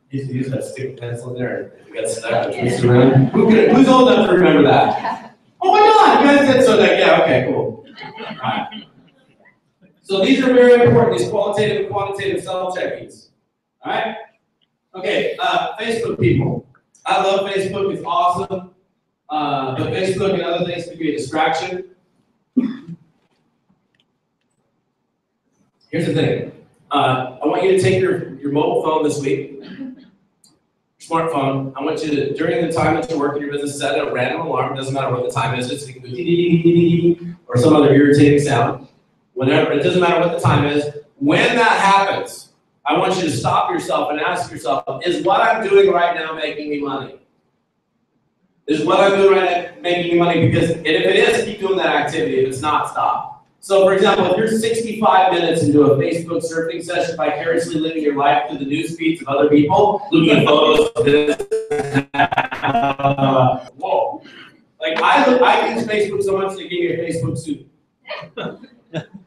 You used to use that stick pencil in there, and you got stuck and twist around. Who's old enough to remember that? Oh my God, you guys did so that, yeah, okay, cool. All right. So these are very important, these qualitative and quantitative self-checkings. All right? Okay, Facebook people. I love Facebook, it's awesome. But Facebook and other things can be a distraction. Here's the thing. I want you to take your mobile phone this week, your smartphone. I want you to, during the time that you're working your business, set a random alarm. It doesn't matter what the time is, just or some other irritating sound. Whenever, it doesn't matter what the time is. When that happens, I want you to stop yourself and ask yourself, is what I'm doing right now making me money? Is what I'm doing right now making me money? Because if it is, keep doing that activity. If it's not, stop. So, for example, if you're 65 minutes into a Facebook surfing session, vicariously living your life through the news feeds of other people, looking at photos of this, whoa. Like, I use Facebook so much they gave me a Facebook suit.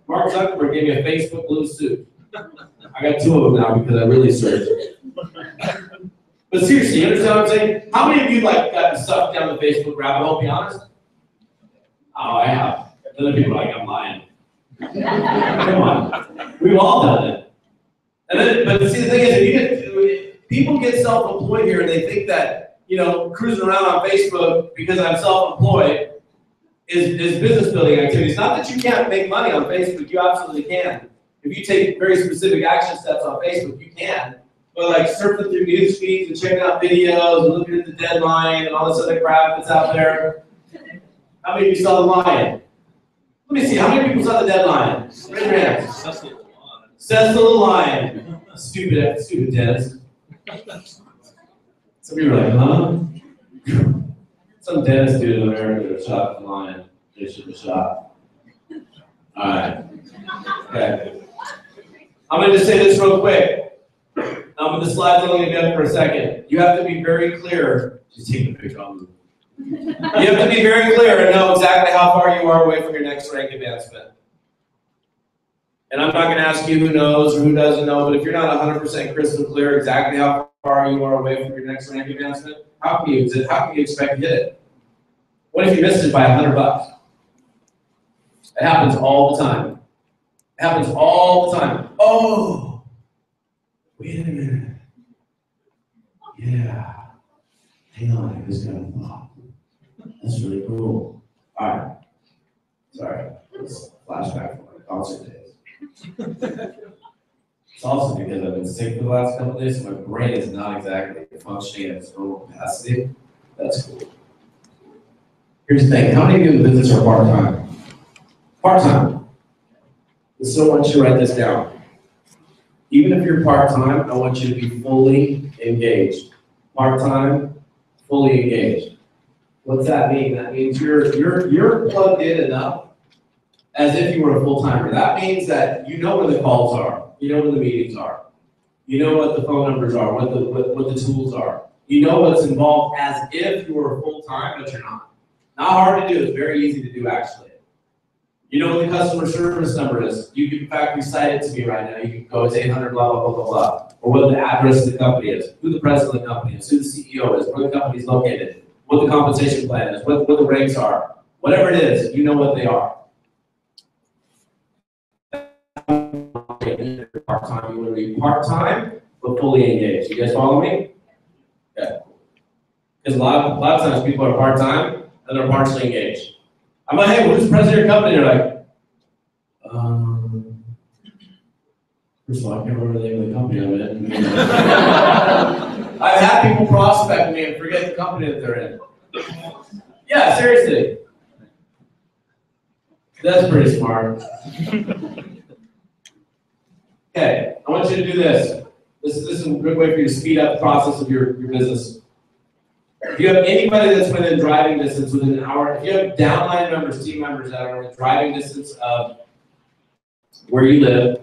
Mark Zuckerberg gave me a Facebook blue suit. I got 2 of them now because I really searched. But seriously, you understand what I'm saying? How many of you got sucked down the Facebook rabbit hole, be honest? Oh, I have. Other people are like, I'm lying. Come on. We've all done it. And then, but see, the thing is, people get self-employed here and they think that, cruising around on Facebook because I'm self-employed is business building activities. Not that you can't make money on Facebook, you absolutely can. If you take very specific action steps on Facebook, you can. But like surfing through news feeds and checking out videos and looking at the deadline and all this other crap that's out there. How many of you saw the lion? Let me see, how many people saw the deadline? Raise your hands. Cecil the lion. Stupid Dennis. Some of you are like, huh? Some dentist dude in America shot the lion. They should have shot. Alright. Okay. I'm going to just say this real quick. The slide's only going to be up for a second. You have to be very clear. Just take a picture of them. You have to be very clear and know exactly how far you are away from your next rank advancement. And I'm not going to ask you who knows or who doesn't know, but if you're not 100% crystal clear exactly how far you are away from your next rank advancement, how can you expect to hit it? What if you missed it by $100? It happens all the time. It happens all the time. Oh, wait a minute. Yeah. Hang on, I just got a thought. That's really cool. All right. Sorry. It's a flashback from my concert days. It's also because I've been sick for the last couple of days, so my brain is not exactly functioning at its normal capacity. That's cool. Here's the thing. How many of you in the business are part-time? Part-time. I still want you to write this down. Even if you're part-time, I want you to be fully engaged. Part-time, fully engaged. What's that mean? That means you're plugged in enough as if you were a full-timer. That means that you know where the calls are, you know where the meetings are, you know what the phone numbers are, what the tools are. You know what's involved as if you were full-time, but you're not. Not hard to do, it's very easy to do actually. You know what the customer service number is. You can in fact recite it to me right now. You can go, it's 800 blah, blah, blah, blah, blah. Or what the address of the company is, who the president of the company is, who the CEO is, where the company is located, what the compensation plan is, what the rates are. Whatever it is, you know what they are. Part-time, you want to be part-time, but fully engaged. You guys follow me? Okay. Because a lot of times people are part-time and they're partially engaged. I'm like, hey, who's the president of your company? They're like, first of all, I can't remember the name of the company I'm in. I've had people prospect me and forget the company that they're in. Yeah, seriously. That's pretty smart. Okay, I want you to do this. This is a good way for you to speed up the process of your business. If you have anybody that's within driving distance within an hour, if you have downline members, team members that are within driving distance of where you live,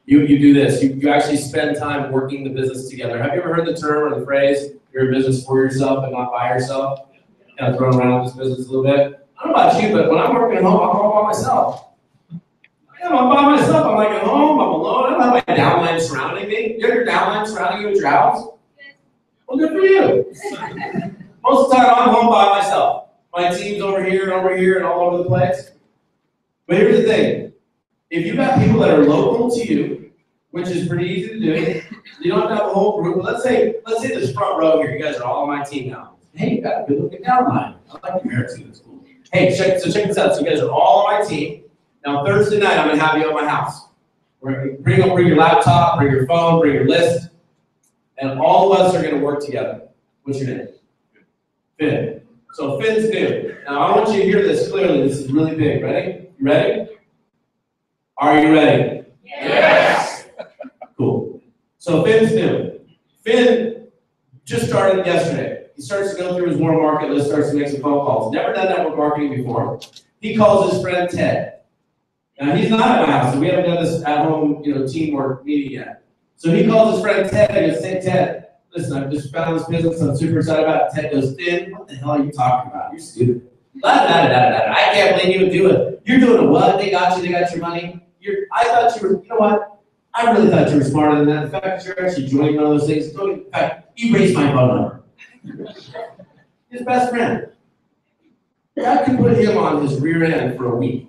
you do this. You actually spend time working the business together. Have you ever heard the term or the phrase, you're in business for yourself and not by yourself? Kind of thrown around this business a little bit. I don't know about you, but when I'm working at home, I'm all by myself. I'm by myself. I'm like at home. I'm alone. I don't have my downline surrounding me. You have your downline surrounding you at your house? Well, good for you. Most of the time, I'm home by myself. My team's over here, and all over the place. But here's the thing. If you got people that are local to you, which is pretty easy to do, you don't have to have a whole group. Let's say this front row here. You guys are all on my team now. Hey, you got a good-looking downline. I like your hair too. That's cool. Hey, check this out. So you guys are all on my team. Now, Thursday night, I'm going to have you at my house. Bring your laptop, bring your phone, bring your list, and all of us are going to work together. What's your name? Finn. So Finn's new. Now, I want you to hear this clearly. This is really big. Ready? You ready? Are you ready? Yes. Cool. So Finn's new. Finn just started yesterday. He starts to go through his warm market list, starts to make some phone calls. Never done network marketing before. He calls his friend Ted. Now, he's not at my house, so we haven't done this at-home, teamwork meeting yet. So he calls his friend Ted and goes, hey, Ted, listen, I've just found this business I'm super excited about. Ted goes, Finn, what the hell are you talking about? You're stupid. I can't believe you would do it. You're doing a what? They got your money. I thought you were, you know what? I really thought you were smarter than that. The fact that you're actually joining one of those things, in fact, you raised my phone number. His best friend. God could put him on his rear end for a week.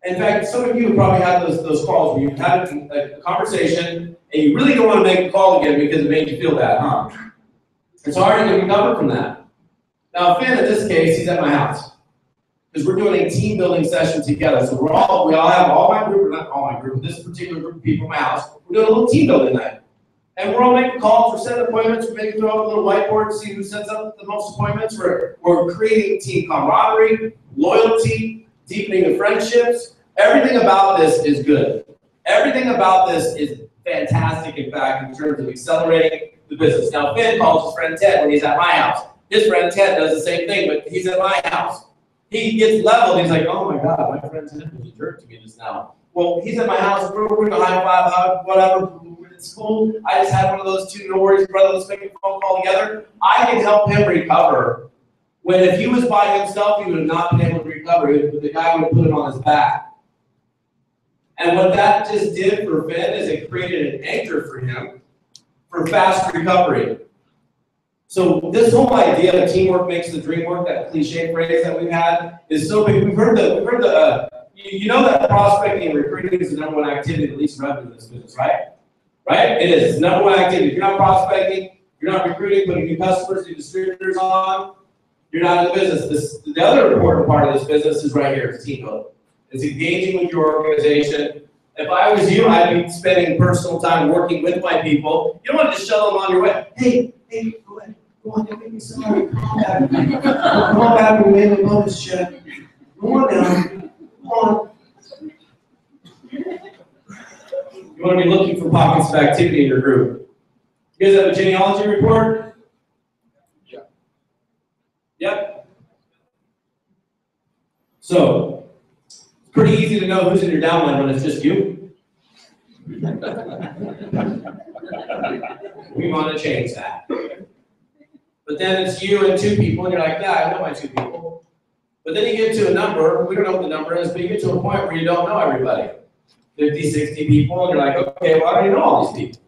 In fact, some of you have probably had those calls where you've had a conversation and you really don't want to make the call again because it made you feel bad, huh? It's hard to recover from that. Now, Finn, in this case, he's at my house because we're doing a team building session together. So we all have all my group, or not all my group, this particular group of people in my house. We're doing a little team building night. And we're all making calls, we're setting appointments, we're making throw up a little whiteboard to see who sets up the most appointments. We're creating team camaraderie, loyalty, deepening the friendships. Everything about this is good. Everything about this is fantastic, in fact, in terms of accelerating the business. Now, Finn calls his friend Ted when he's at my house. His friend Ted does the same thing, but he's at my house. he gets leveled. He's like, oh my God, my friend Tim was a jerk to me just now. Well, he's at my house. We're going to high five, hug, whatever. It's cool. I just had one of those two, no worries, brother. Let's make a phone call together. I can help him recover. When if he was by himself, he would have not been able to recover. The guy would have put it on his back. And what that just did for Finn is it created an anchor for him for fast recovery. So this whole idea of teamwork makes the dream work, that cliche phrase that we've had, is so big. We've heard you know that prospecting and recruiting is the number one activity that leads to revenue in this business, right? Right? It is. It's the number one activity. If you're not prospecting, you're not recruiting, putting new customers, new distributors on, you're not in the business. The other important part of this business is right here. It's team building. It's engaging with your organization. If I was you, I'd be spending personal time working with my people. You don't want to just shuttle them on your way. Hey, go ahead. Go on, don't make me sorry. Come on back. We made a bonus check. Go on now. Come on. You want to be looking for pockets of activity in your group. You guys have a genealogy report? Yeah. Yep. So, it's pretty easy to know who's in your downline when it's just you. We want to change that. But then it's you and two people, and you're like, yeah, I know my two people. But then you get to a number, we don't know what the number is, but you get to a point where you don't know everybody. 50, 60 people, and you're like, okay, well, I don't even know all these people.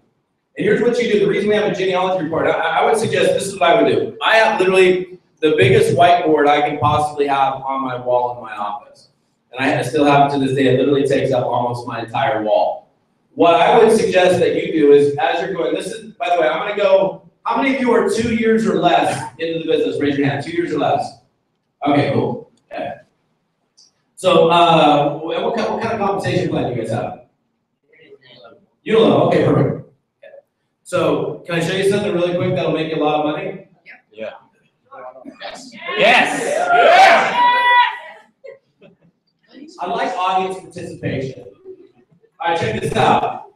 And here's what you do. The reason we have a genealogy report, I would suggest this is what I would do. I have literally the biggest whiteboard I can possibly have on my wall in my office. And I still have it to this day. It literally takes up almost my entire wall. What I would suggest that you do is, as you're going, this is, by the way, I'm going to go, how many of you are 2 years or less into the business? Raise your hand. 2 years or less. Okay, cool. Okay. So, what kind of compensation plan do you guys have? Unilo. Okay, perfect. Okay. So, can I show you something really quick that'll make you a lot of money? Yeah. Yes. Yes. Yes. I like audience participation. All right, check this out.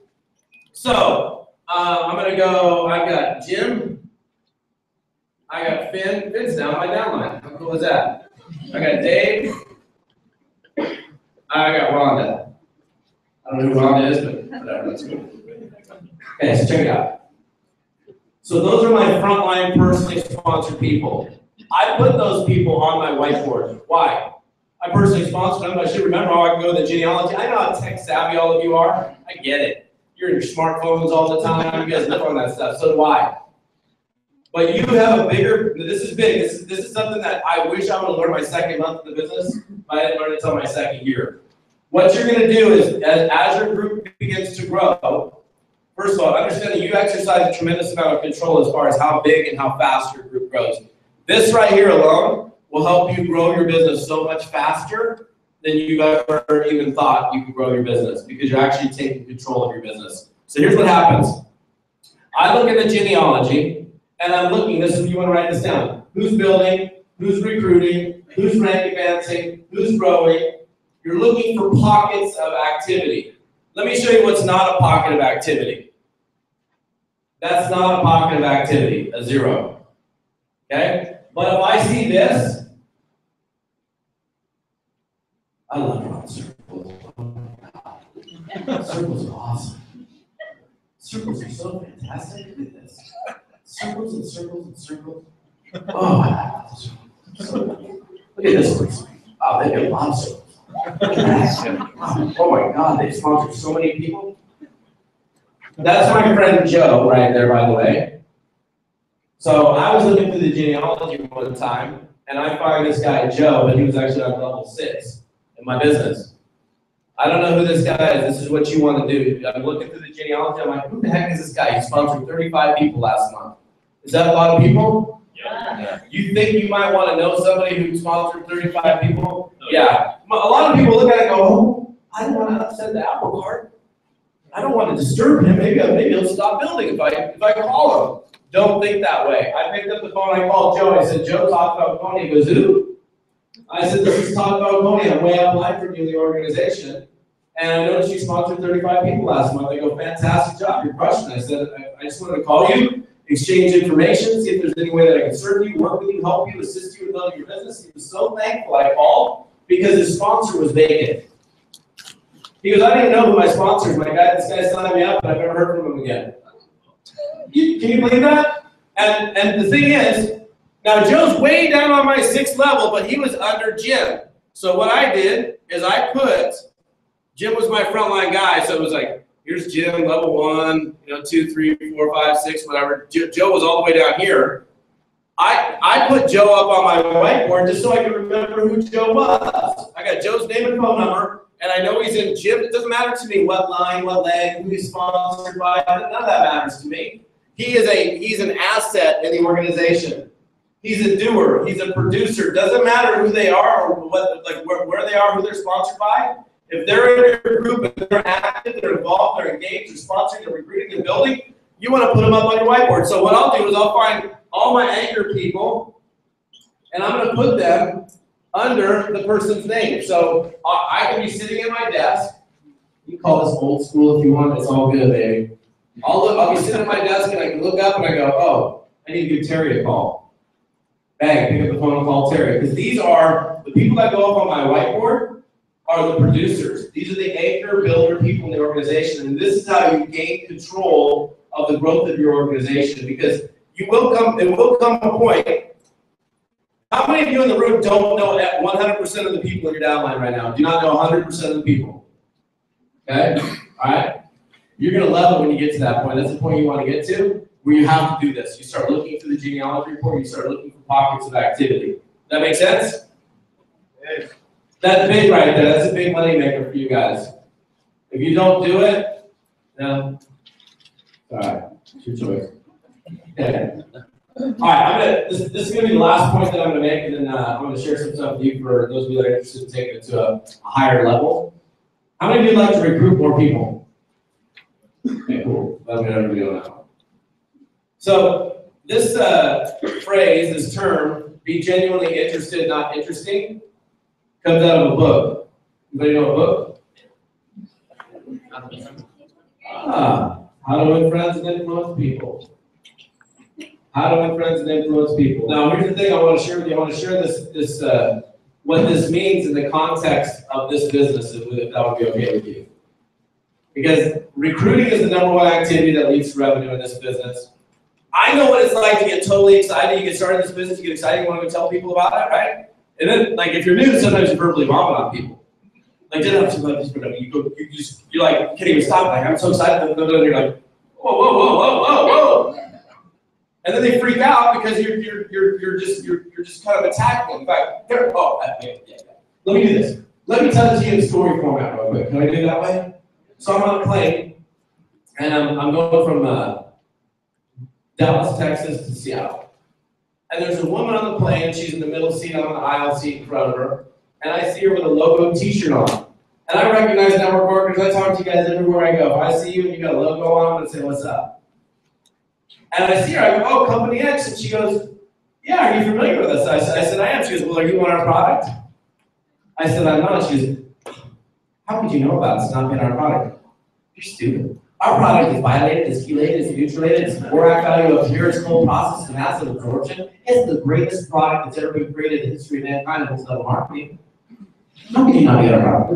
So, I'm going to go, I got Jim. I got Finn. Finn's down my downline. How cool is that? I got Dave. I got Rhonda. I don't know who Rhonda is, but whatever, that's cool. Okay, so check it out. So those are my frontline personally sponsored people. I put those people on my whiteboard. Why? I personally sponsored them. I should remember how I can go to the genealogy. I know how tech savvy all of you are. I get it. You're in your smartphones all the time. You guys live on that stuff. So do I. But you have a bigger, this is big. This is something that I wish I would have learned my second month of the business, but I didn't learn it until my second year. What you're going to do is, as your group begins to grow, first of all, understand that you exercise a tremendous amount of control as far as how big and how fast your group grows. This right here alone will help you grow your business so much faster than you've ever even thought you could grow your business, because you're actually taking control of your business. So here's what happens. I look at the genealogy, and I'm looking, this is, you want to write this down. Who's building, who's recruiting, who's rank advancing, who's growing. You're looking for pockets of activity. Let me show you what's not a pocket of activity. That's not a pocket of activity, a zero. Okay? But if I see this, I love drawing circles. Circles are awesome. Circles are so fantastic. Look at this. Circles and circles and circles. Oh, I love this one. Look at this one. Wow, they get a lot of circles. Oh my God, they sponsored so many people. That's my friend Joe right there, by the way. So I was looking through the genealogy one time, and I find this guy Joe, but he was actually on level 6 in my business. I don't know who this guy is. This is what you want to do. I'm looking through the genealogy. I'm like, who the heck is this guy? He sponsored 35 people last month. Is that a lot of people? Yeah. You think you might want to know somebody who sponsored 35 people? Yeah. A lot of people look at it and go, oh, I don't want to upset the apple cart. I don't want to disturb him. Maybe he'll stop building if I call him. Don't think that way. I picked up the phone. I called Joe. I said, Joe, Talk About Pony. He goes, who? I said, this is Talk About Pony. I'm way online for you in the organization. And I noticed you sponsored 35 people last month. They go, fantastic job. You're crushing it. I said, I just wanted to call you exchange information, see if there's any way that I can serve you, work with you, help you, assist you with building your business. He was so thankful I called because his sponsor was vacant. He goes, I don't even know who my sponsor is. This guy signed me up, but I've never heard from him again. Can you believe that? And the thing is, now Joe's way down on my 6th level, but he was under Jim. So what I did is Jim was my frontline guy, so it was like, here's Jim, level 1, 2, 3, 4, 5, 6, whatever. Joe was all the way down here. I put Joe up on my whiteboard just so I could remember who Joe was. I got Joe's name and phone number, and I know he's in Jim. It doesn't matter to me what line, what leg, who he's sponsored by. None of that matters to me. He's an asset in the organization. He's a doer. He's a producer. Doesn't matter who they are or where they are, who they're sponsored by. If they're in your group, if they're active, they're involved, they're engaged, they're sponsoring, they're recruiting, they're building, you want to put them up on your whiteboard. So what I'll do is I'll find all my anchor people, and I'm going to put them under the person's name. So I can be sitting at my desk. You can call this old school if you want. It's all good, baby. I'll be sitting at my desk, and I can look up, and I go, oh, I need to give Terry a call. Bang, pick up the phone and call Terry. Because these are the people that go up on my whiteboard are the producers. These are the anchor builder people in the organization. And this is how you gain control of the growth of your organization. Because it will come a point. How many of you in the room don't know that 100% of the people in your downline right now? Do not know 100% of the people. Okay? All right? You're going to love it when you get to that point. That's the point you want to get to, where you have to do this. You start looking through the genealogy report. You start looking for pockets of activity. Does that make sense? Yes. That's big right there. That's a big money maker for you guys. If you don't do it, no. All right. It's your choice. Okay. All right. This is going to be the last point that I'm going to make, and then I'm going to share some stuff with you for those of you that are interested in taking it to a higher level. How many of you would like to recruit more people? Okay, cool. Let me know everybody on that one. So this phrase, this term, be genuinely interested, not interesting, comes out of a book. Anybody know a book? How to Win Friends and Influence People. How to Win Friends and Influence People. Now, here's the thing I want to share with you. I want to share this what this means in the context of this business, if that would be okay with you. Because recruiting is the #1 activity that leads to revenue in this business. I know what it's like to get totally excited. You get started in this business, you get excited, you want to go tell people about it, right? And then, like, if you're new, sometimes you verbally vomit on people. Like, you're like, you can't even stop. Like, I'm so excited. And you're like, whoa, whoa, whoa, whoa, whoa, whoa. And then they freak out because you're just kind of attacking them. In fact, let me do this. Let me tell it to you in story format real quick. Can I do it that way? So I'm on a plane, and I'm going from Dallas, Texas to Seattle. And there's a woman on the plane, she's in the middle seat, I'm on the aisle seat in front of her, and I see her with a logo t-shirt on. And I recognize network marketers, I talk to you guys everywhere I go. If I see you and you got a logo on, I'm gonna say, what's up? And I see her, I go, oh, Company X, and she goes, yeah, are you familiar with us? I said, I am. She goes, well, are you on our product? I said, I'm not. She goes, how could you know about us not being our product? You're stupid. Our product is violated, it's chelated, it's neutralated, it's borac value of pure, it's cold process, and massive absorption. It's the greatest product that's ever been created in the history of mankind and it's level marketing. How can you not get our product?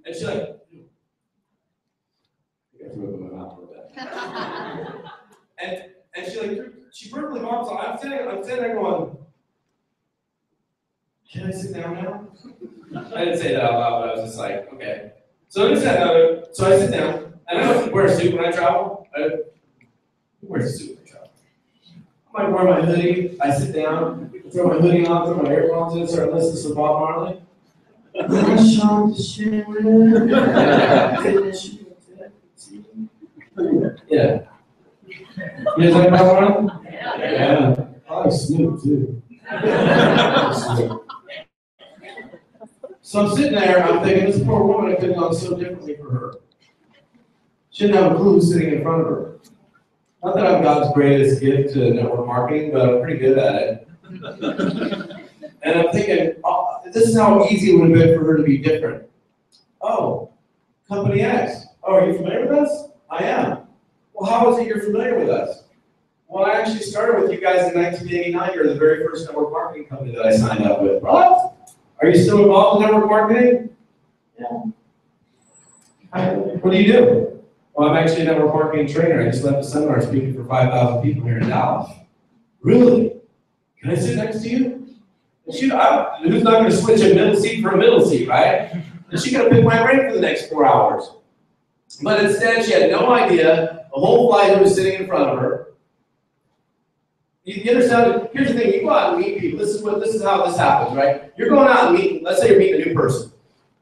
And she's like, and she verbally vomits. I'm sitting there going, can I sit down now? I didn't say that out loud, but I was just like, okay. So I sit down, and I don't wear a suit when I travel. I wear a suit when I travel. I might wear my hoodie, I sit down, throw my hoodie on, throw my earphones in, start listening to some Bob Marley. Yeah. You guys like Bob Marley? Yeah. I like Snoop too. So I'm sitting there, I'm thinking, this poor woman, I could have gone so differently for her. She didn't have a clue who's sitting in front of her. Not that I'm God's greatest gift to network marketing, but I'm pretty good at it. And I'm thinking, oh, this is how easy it would have been for her to be different. Oh, Company X. Oh, are you familiar with us? I am. Well, how is it you're familiar with us? Well, I actually started with you guys in 1989. You're the very first network marketing company that I signed up with. What? Are you still involved in network marketing? Yeah. What do you do? Well, I'm actually a network marketing trainer. I just left a seminar speaking for 5,000 people here in Dallas. Really? Can I sit next to you? And who's not going to switch a middle seat for a middle seat, right? And she's going to pick my brain for the next 4 hours. But instead, she had no idea the whole flight who was sitting in front of her. You understand? Here's the thing: you go out and meet people. This is how this happens, right? You're going out and meeting. Let's say you're meeting a new person,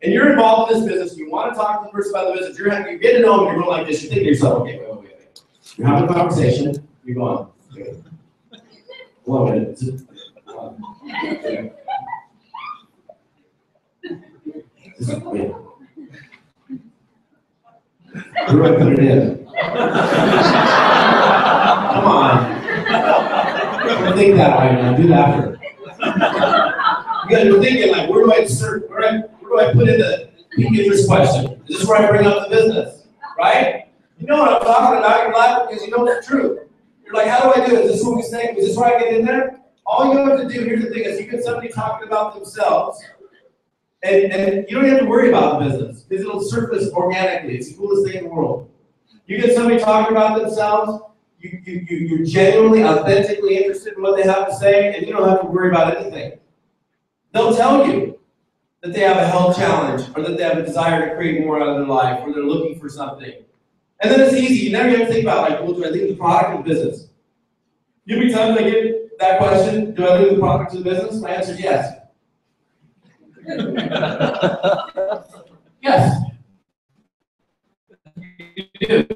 and you're involved in this business. You want to talk to the person about the business. You get to know them. You're going like this. You think to yourself, okay, wait. You're having a conversation. You're going. Okay. Hold on a minute. Wait. Where do I put it in? Come on. Don't think that right now. Do that after. You guys are thinking like, where do I insert? Where do I put in the peak interest question? Is this where I bring up the business? Right? You know what I'm talking about. You're laughing because you know it's true. You're like, how do I do it? Is this what we say? Is this where I get in there? All you have to do, here's the thing, is you get somebody talking about themselves, and you don't have to worry about the business, because it'll surface organically. It's the coolest thing in the world. You get somebody talking about themselves, you're genuinely, authentically interested in what they have to say, and you don't have to worry about anything. They'll tell you that they have a health challenge, or that they have a desire to create more out of their life, or they're looking for something. And then it's easy. You never have to think about, like, well, do I leave the product or the business? You know how many times I get that question, do I leave the product to the business? My answer is yes. Yes. You do.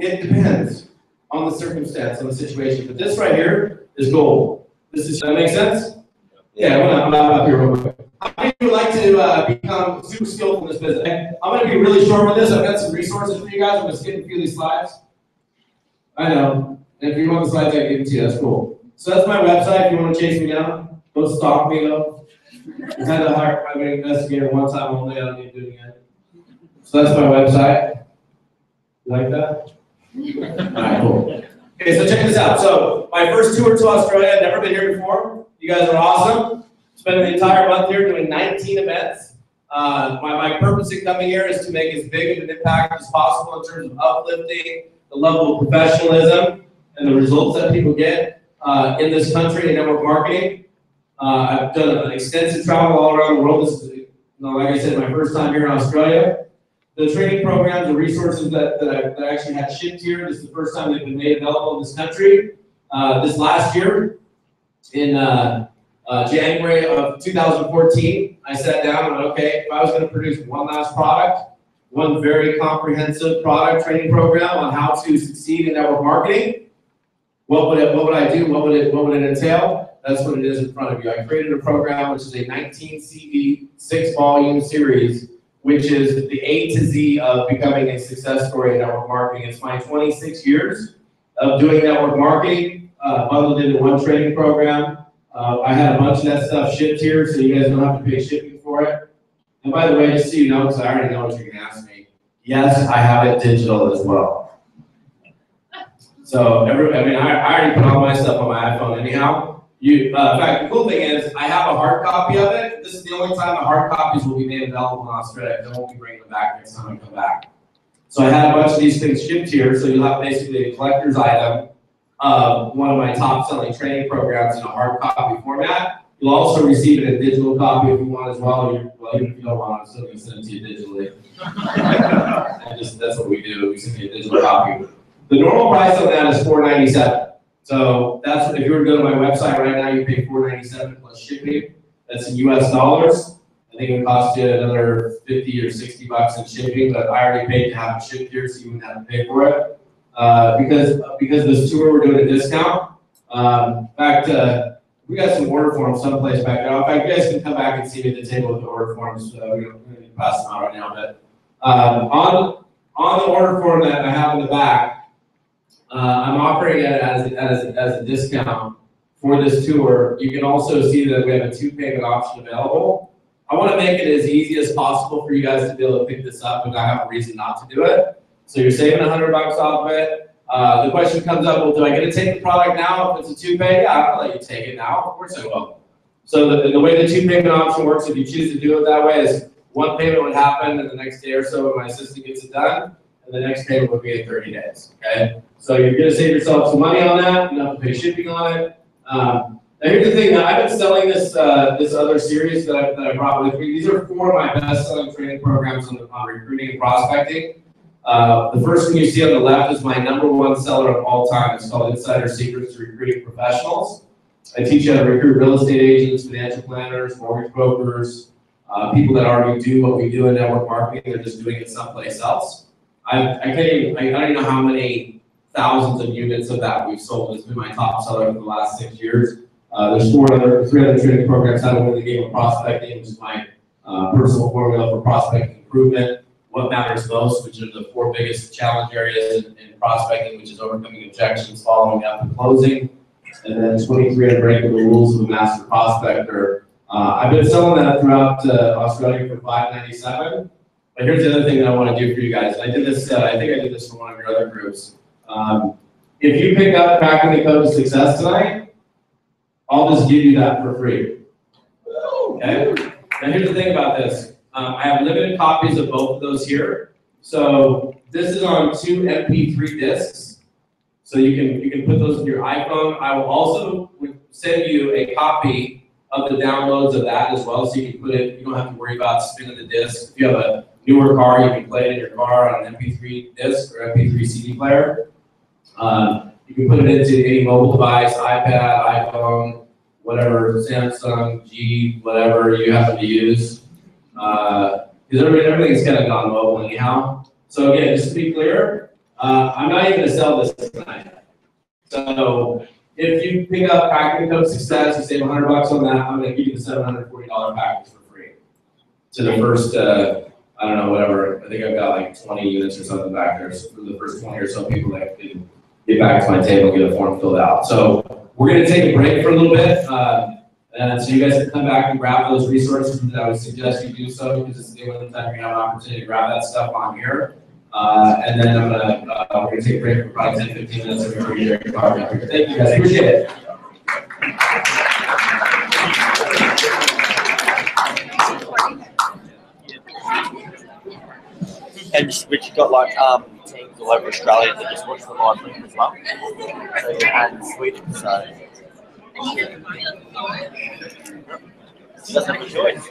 It depends on the circumstance, on the situation. But this right here is gold. Does that make sense? Yeah, I'm not up here real quick. How many would like to become super skillful in this business? I'm going to be really short with this. I've got some resources for you guys. I'm going to skip a few of these slides. I know. And if you want the slides, I can give it to you. That's cool. So that's my website. If you want to chase me down, don't stalk me though. I had to hire a private investigator one time only. I don't need to do it again. So that's my website. You like that? All right, cool. Okay, so check this out. So my first tour to Australia, I've never been here before. You guys are awesome. Spending the entire month here doing 19 events. My purpose in coming here is to make as big of an impact as possible in terms of uplifting the level of professionalism and the results that people get in this country in network marketing. I've done an extensive travel all around the world. This is, like I said, my first time here in Australia. The training programs, the resources that I actually had shipped here, this is the first time they've been made available in this country. This last year, in January of 2014, I sat down and went, okay, if I was going to produce one last product, one very comprehensive product training program on how to succeed in network marketing, what would I do? What would it entail? That's what it is in front of you. I created a program which is a 19 CD, 6-volume series, which is the A to Z of becoming a success story in network marketing. It's my 26 years of doing network marketing, bundled into one training program. I had a bunch of that stuff shipped here, so you guys don't have to pay shipping for it. And by the way, just so you know, because I already know what you're going to ask me, yes, I have it digital as well. So, I already put all my stuff on my iPhone anyhow. In fact, the cool thing is, I have a hard copy of it. This is the only time the hard copies will be made available in Australia. I won't be bringing them back next time I come back. So I had a bunch of these things shipped here, so you'll have basically a collector's item of one of my top-selling training programs in a hard copy format. You'll also receive it in digital copy if you want as well. Even if you don't want, I'm still going to send it to you digitally. That's what we do. We send you a digital copy. The normal price on that is $4.97. So that's, if you were to go to my website right now, you pay $4.97 plus shipping. That's in US dollars. I think it would cost you another 50 or 60 bucks in shipping, but I already paid to have it shipped here, so you wouldn't have to pay for it. Because this tour, we're doing a discount. In fact, we got some order forms someplace back there. In fact, you guys can come back and see me at the table with the order forms. We don't need to pass them out right now, but on the order form that I have in the back, I'm offering it as a discount for this tour. You can also see that we have a 2-payment option available. I want to make it as easy as possible for you guys to be able to pick this up without having a reason not to do it. So you're saving $100 off of it. The question comes up, well, do I get to take the product now if it's a 2-pay? Yeah, I'll let you take it now. Of course I will. So the way the 2-payment option works, if you choose to do it that way, is one payment would happen in the next day or so when my assistant gets it done, and the next payment would be in 30 days, okay? So you're gonna save yourself some money on that, you don't have to pay shipping on it. Now here's the thing, I've been selling this this other series that I brought with me. These are 4 of my best-selling training programs on recruiting and prospecting. The first one you see on the left is my #1 seller of all time. It's called Insider Secrets to Recruiting Professionals. I teach you how to recruit real estate agents, financial planners, mortgage brokers, people that already do what we do in network marketing. They're just doing it someplace else. I don't even know how many thousands of units of that we've sold. It's been my top seller for the last 6 years. There's 3 other training programs. How to win the game of prospecting, which is my personal formula for prospecting improvement. What matters most, which are the 4 biggest challenge areas in prospecting, which is overcoming objections, following up, and closing. And then 23 Unbreakable Rules of a Master Prospector. I've been selling that throughout Australia for $5.97. But here's the other thing that I want to do for you guys. I did this. I think I did this for one of your other groups. If you pick up Cracking the Code to Success tonight, I'll just give you that for free. Okay. Now here's the thing about this. I have limited copies of both of those here. So this is on 2 MP3 discs. So you can put those in your iPhone. I will also send you a copy of the downloads of that as well, so you can put it. You don't have to worry about spinning the disc. If you have a newer car, you can play it in your car on an MP3 disc or MP3 CD player. You can put it into any mobile device, iPad, iPhone, whatever, Samsung, G, whatever you happen to use. Because everything's kind of gone mobile anyhow. So again, just to be clear, I'm not even going to sell this tonight. So if you pick up Cracking the Code Success, you save $100 on that. I'm going to give you the $740 package for free to the first, I don't know, whatever. I think I've got like 20 units or something back there. So for the first 20 or so people that can get back to my table and get a form filled out. So we're going to take a break for a little bit. And so you guys can come back and grab those resources. And I would suggest you do so because it's the only time you're going to have an opportunity to grab that stuff on here. And then we're going to take a break for probably 10, 15 minutes. And we're going to get your car down here. Thank you guys. Appreciate it. And Rich got like teams all over Australia that just watch the live link as well. So, and Sweden, so he doesn't have a choice.